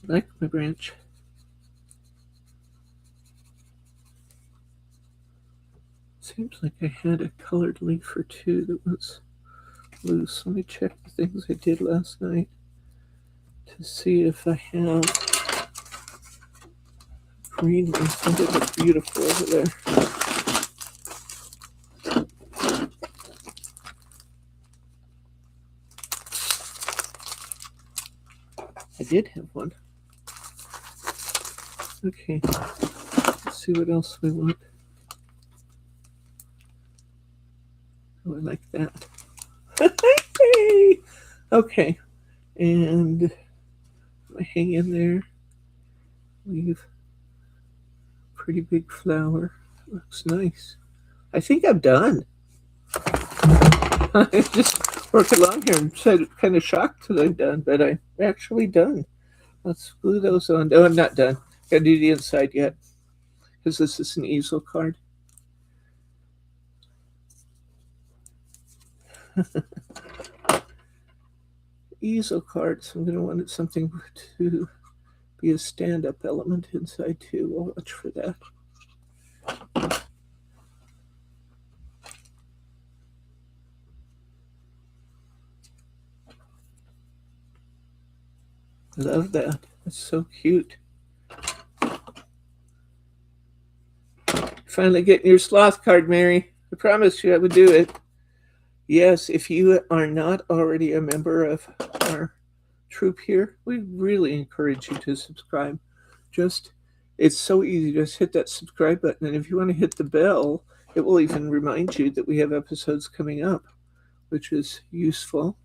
Like my branch. Seems like I had a colored leaf or two that was loose. Let me check the things I did last night to see if I have green ones. They look beautiful over there. I did have one. Okay, let's see what else we want. Oh, I like that. Okay, and I hang in there. Leave pretty big flower. Looks nice. I think I'm done. I'm just working along here. I'm kind of shocked that I'm done, but I'm actually done. Let's glue those on. No, I'm not done. Gotta do the inside yet, because this is an easel card. Easel card, so I'm going to want something to be a stand-up element inside too. We'll watch for that. I love that. That's so cute. Finally getting your sloth card, Mary. I promised you I would do it. Yes, if you are not already a member of our troop here, we really encourage you to subscribe. Just it's so easy. Just hit that subscribe button, and if you want to hit the bell, it will even remind you that we have episodes coming up, which is useful.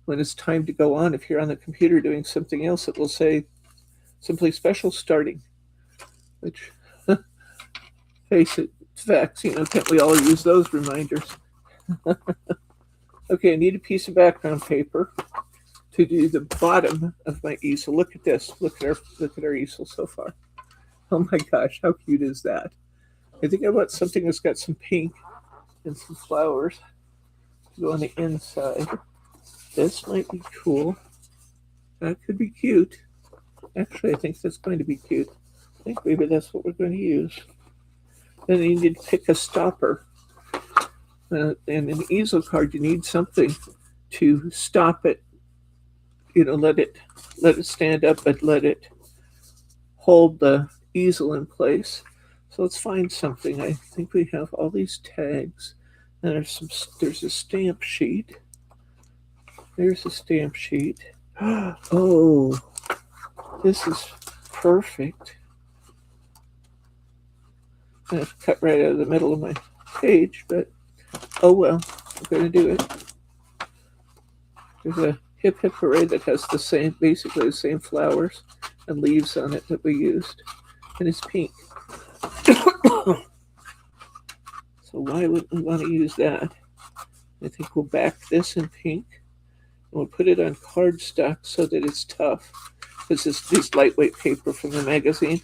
When it's time to go on, if you're on the computer doing something else, it will say simply special starting, which, face it, it's facts. Can't we all use those reminders? Okay, I need a piece of background paper to do the bottom of my easel. Look at this. Look at our easel so far. Oh my gosh, how cute is that? I think I want something that's got some pink and some flowers to go on the inside. This might be cool. That could be cute. Actually, I think that's going to be cute. I think maybe that's what we're going to use. Then you need to pick a stopper. And an easel card, you need something to stop it. Let it stand up, but let it hold the easel in place. So let's find something. I think we have all these tags. And there's a stamp sheet. There's a stamp sheet. Oh, this is perfect. I have to cut right out of the middle of my page, but oh well, I'm going to do it. There's a hip hip hooray that has basically the same flowers and leaves on it that we used, and it's pink. So why wouldn't we want to use that? I think we'll back this in pink, and we'll put it on cardstock so that it's tough, because this lightweight paper from the magazine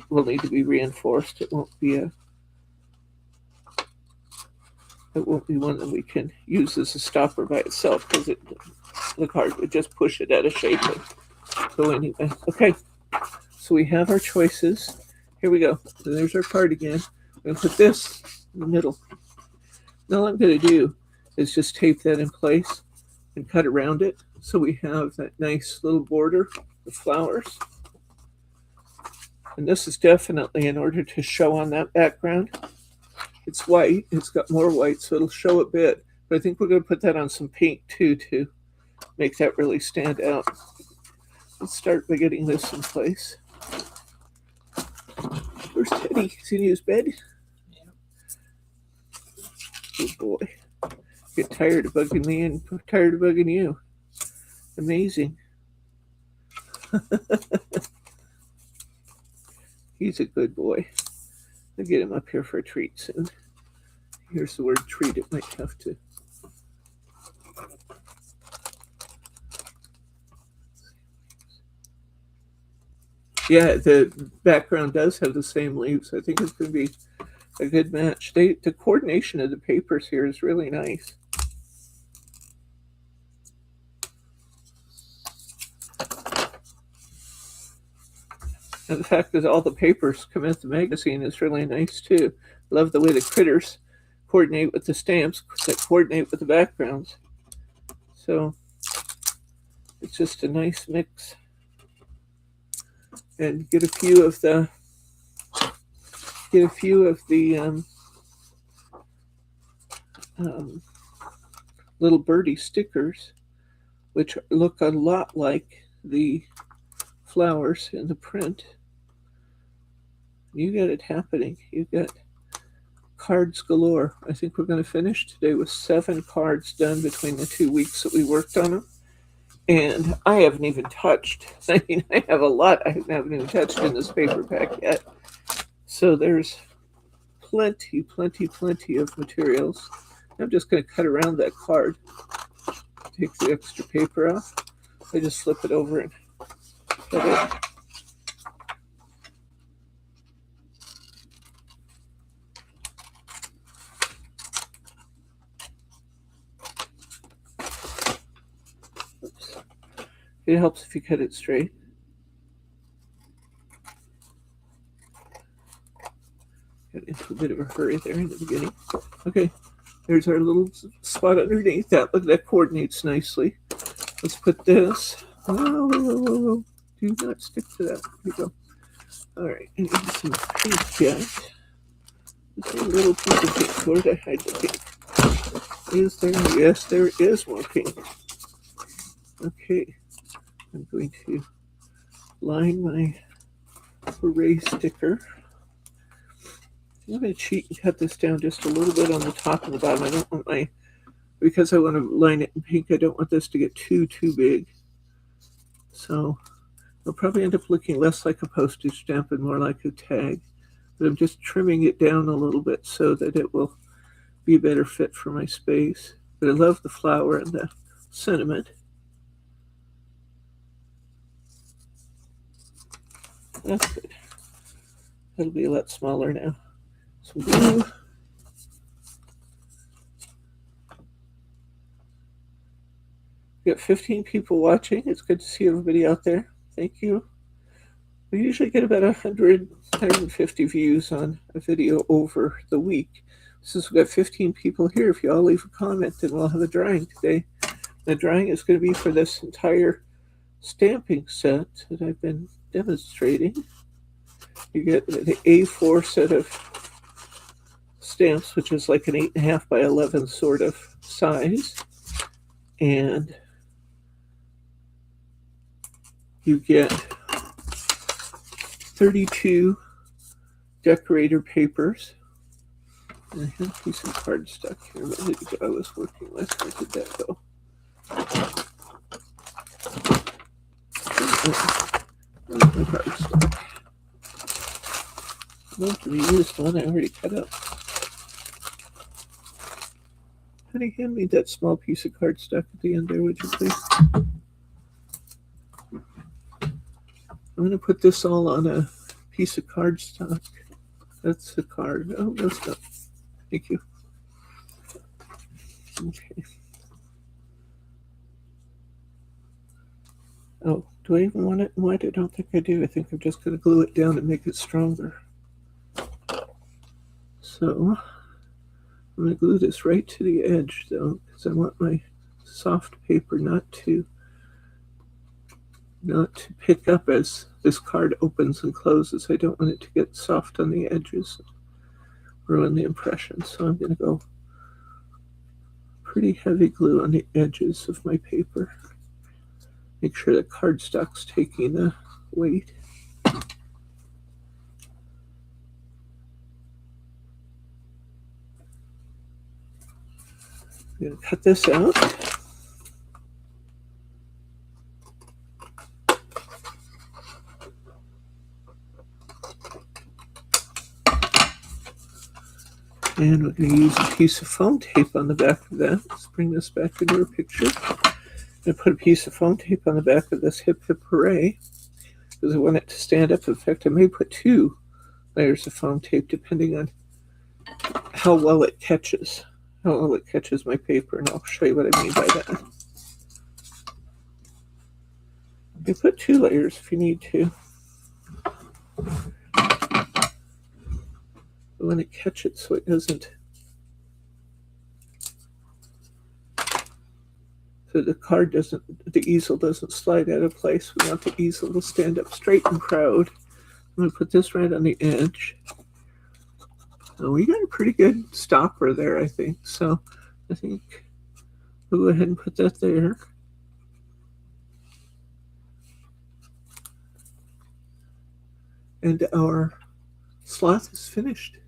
will need to be reinforced. It won't be one that we can use as a stopper by itself, because the card would just push it out of shape and go anyway. Okay, so we have our choices. Here we go. So there's our card again. I'm going to put this in the middle. Now all I'm going to do is just tape that in place and cut around it so we have that nice little border of flowers. And this is definitely in order to show on that background. It's white. It's got more white, so it'll show a bit. But I think we're going to put that on some pink too to make that really stand out. Let's start by getting this in place. Where's Teddy? Is he in his bed? Yeah. Good boy. Get tired of bugging me and tired of bugging you. Amazing. He's a good boy. I'll get him up here for a treat soon. Here's the word treat. It might have to. Yeah, the background does have the same leaves. I think it's going to be a good match. The coordination of the papers here is really nice. And the fact that all the papers come out the magazine is really nice too. Love the way the critters coordinate with the stamps that coordinate with the backgrounds. So it's just a nice mix. And get a few of the little birdie stickers, which look a lot like the flowers in the print. You got it happening. You got cards galore. I think we're going to finish today with 7 cards done between the 2 weeks that we worked on them. And I haven't even touched. I mean, I have a lot I haven't even touched in this paper pack yet. So there's plenty of materials. I'm just going to cut around that card. Take the extra paper off. I just flip it over and cut it. Oops. It helps if you cut it straight. Got into a bit of a hurry there in the beginning. Okay, there's our little spot underneath that. Look, that coordinates nicely. Let's put this. Whoa. Do not stick to that. There we go. All right, I need some pink yet. Just a little piece of pink. Where did I hide the pink? Is there? Yes, there is working. Okay, I'm going to line my array sticker. I'm going to cheat and cut this down just a little bit on the top and the bottom. I don't want my, because I want to line it in pink, I don't want this to get too big. So it'll probably end up looking less like a postage stamp and more like a tag. But I'm just trimming it down a little bit so that it will be a better fit for my space. But I love the flower and the sentiment. That's good. That'll be a lot smaller now. Some glue. We got 15 people watching. It's good to see everybody out there. Thank you. We usually get about 100, 150 views on a video over the week. Since we've got 15 people here, if you all leave a comment, then we'll have a drawing today. The drawing is going to be for this entire stamping set that I've been demonstrating. You get the A4 set of stamps, which is like an 8.5 by 11 sort of size. And you get 32 decorator papers. And I have a piece of card stuck here. I was working with. Where did that go? Where's my card stuck? I want to reuse the one I already cut up. Honey, hand me that small piece of card stuck at the end there, would you please? I'm going to put this all on a piece of cardstock. That's the card. Oh, that's not. Thank you. Okay. Oh, do I even want it in white? I don't think I do. I think I'm just going to glue it down and make it stronger. So I'm going to glue this right to the edge, though, because I want my soft paper not to pick up as this card opens and closes. I don't want it to get soft on the edges and ruin the impression. So I'm going to go pretty heavy glue on the edges of my paper. Make sure the cardstock's taking the weight. I'm going to cut this out. And we're going to use a piece of foam tape on the back of that. Let's bring this back into our picture. I'm going to put a piece of foam tape on the back of this Hip Hip Hooray because I want it to stand up. In fact, I may put 2 layers of foam tape depending on how well it catches. How well it catches my paper, and I'll show you what I mean by that. You put 2 layers if you need to. We want to catch it so it doesn't, so the card doesn't, the easel doesn't slide out of place. We want the easel to stand up straight and proud. I'm going to put this right on the edge. Oh, we got a pretty good stopper there, I think. So I think we'll go ahead and put that there. And our sloth is finished.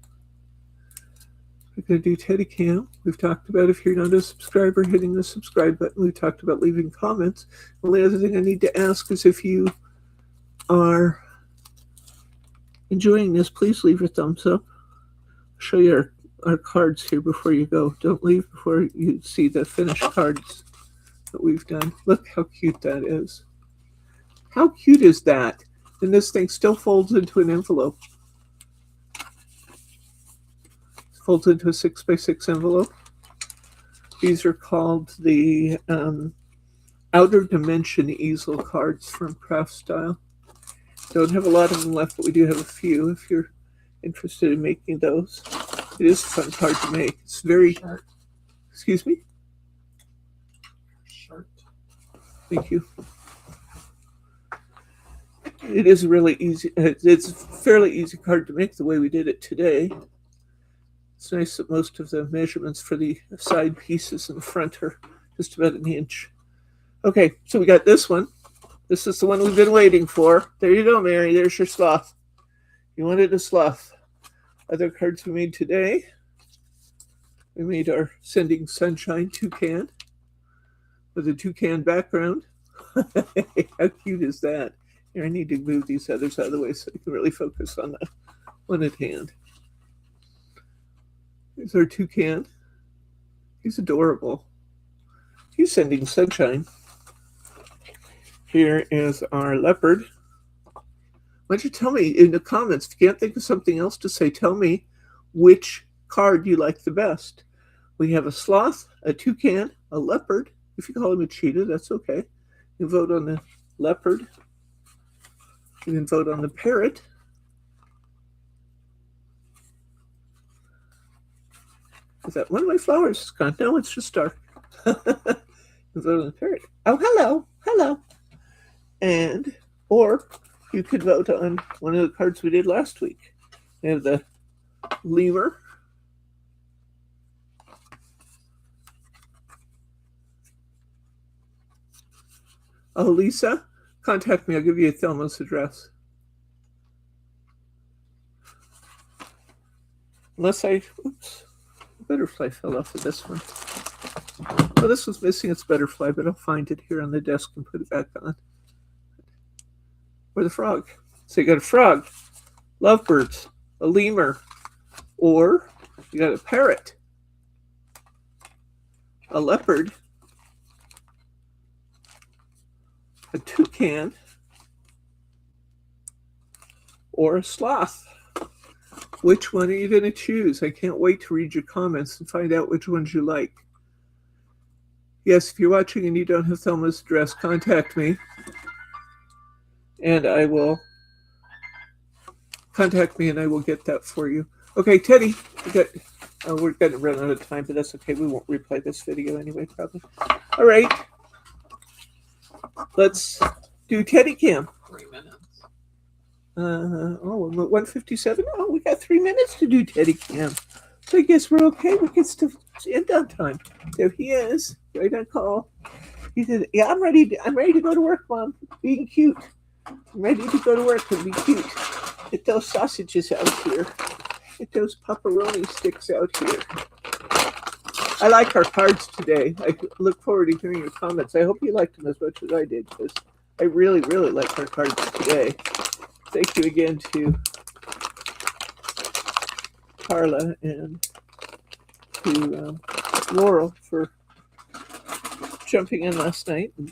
We're going to do Teddy Cam. We've talked about, if you're not a subscriber, hitting the subscribe button. We've talked about leaving comments. The only other thing I need to ask is if you are enjoying this, please leave a thumbs up. I'll show you our cards here before you go. Don't leave before you see the finished cards that we've done. Look how cute that is. How cute is that? And this thing still folds into an envelope. Folds into a 6x6 envelope. These are called the Outer Dimension easel cards from Craft Style. Don't have a lot of them left, but we do have a few if you're interested in making those. It is a fun card to make. It's very Short. Excuse me? Short. Thank you. It is really easy. It's a fairly easy card to make the way we did it today. It's nice that most of the measurements for the side pieces in the front are just about an inch. Okay, so we got this one. This is the one we've been waiting for. There you go, Mary. There's your sloth. You wanted a sloth. Other cards we made today. We made our Sending Sunshine toucan with a toucan background. How cute is that? Here, I need to move these others out of the way so I can really focus on the one at hand. Here's our toucan. He's adorable. He's sending sunshine. Here is our leopard. Why don't you tell me in the comments, if you can't think of something else to say, tell me which card you like the best. We have a sloth, a toucan, a leopard. If you call him a cheetah, that's okay. You vote on the leopard. You can vote on the parrot. Is that one of my flowers is gone? No, it's just dark. You vote on the parrot. Oh, hello, hello. And, or you could vote on one of the cards we did last week. We have the lemur. Oh, Lisa, contact me. I'll give you Thelma's address. Unless oops, the butterfly fell off of this one. Well, this was missing its butterfly, but I'll find it here on the desk and put it back on. Or the frog. So you got a frog, lovebirds, a lemur, or you got a parrot, a leopard, a toucan, or a sloth. Which one are you going to choose? I can't wait to read your comments and find out which ones you like. Yes, if you're watching and you don't have Thelma's address, contact me. And I will contact me and I will get that for you. Okay, Teddy, we're going to run out of time, but that's okay. We won't replay this video anyway, probably. All right. Let's do Teddy Cam. 3 minutes. Oh, 1:57. Oh, we got 3 minutes to do Teddy Cam. So I guess we're okay. We can still end on time. There he is, right on call. He said, "Yeah, I'm ready to go to work, Mom. Being cute. I'm ready to go to work and be cute. Get those sausages out here. Get those pepperoni sticks out here." I like our cards today. I look forward to hearing your comments. I hope you liked them as much as I did, because I really, really like our cards today. Thank you again to Carla and to Laurel for jumping in last night and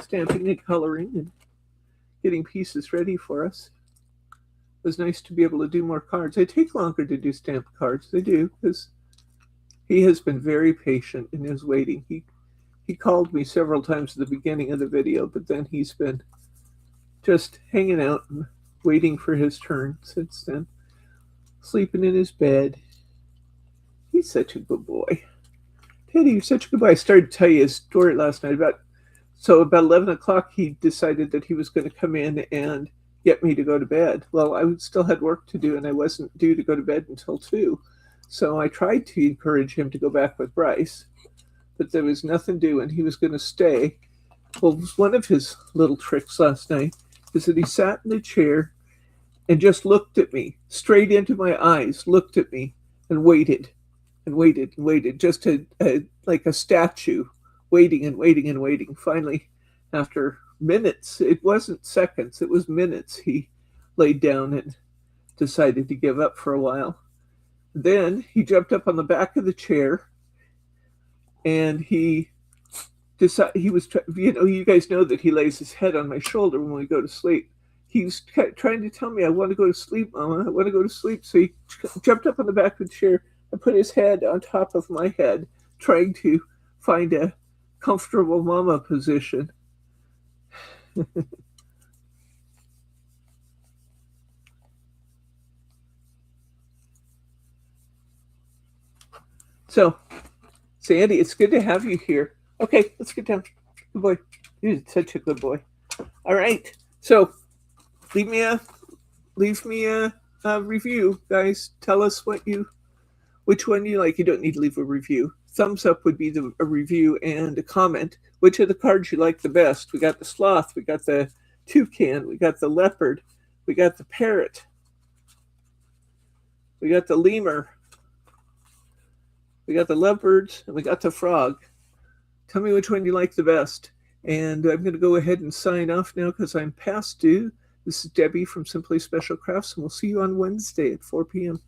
stamping and coloring and getting pieces ready for us. It was nice to be able to do more cards. They take longer to do stamped cards. They do, because he has been very patient in his waiting. He called me several times at the beginning of the video, but then he's been just hanging out and waiting for his turn since then. Sleeping in his bed. He's such a good boy. Teddy, you're such a good boy. I started to tell you his story last night. About 11 o'clock, he decided that he was going to come in and get me to go to bed. Well, I still had work to do, and I wasn't due to go to bed until 2. So I tried to encourage him to go back with Bryce, but there was nothing doing. He was going to stay. Well, one of his little tricks last night is that he sat in the chair and just looked at me, straight into my eyes, looked at me, and waited, and waited, and waited, just like a statue, waiting and waiting and waiting. Finally, after minutes, it wasn't seconds, it was minutes, he laid down and decided to give up for a while. Then he jumped up on the back of the chair, and he decided he was, you guys know that he lays his head on my shoulder when we go to sleep. He was trying to tell me, "I want to go to sleep, Mama. I want to go to sleep." So he jumped up on the back of the chair and put his head on top of my head, trying to find a comfortable mama position. So, Sandy, it's good to have you here. Okay, let's get down. Good boy. You're such a good boy. All right. So, leave me a review, guys. Tell us what you Which one do you like? You don't need to leave a review. Thumbs up would be a review and a comment. Which of the cards you like the best? We got the sloth, we got the toucan, we got the leopard, we got the parrot, we got the lemur, we got the leopards, and we got the frog. Tell me which one you like the best. And I'm going to go ahead and sign off now because I'm past due. This is Debbie from Simply Special Crafts, and we'll see you on Wednesday at 4 p.m.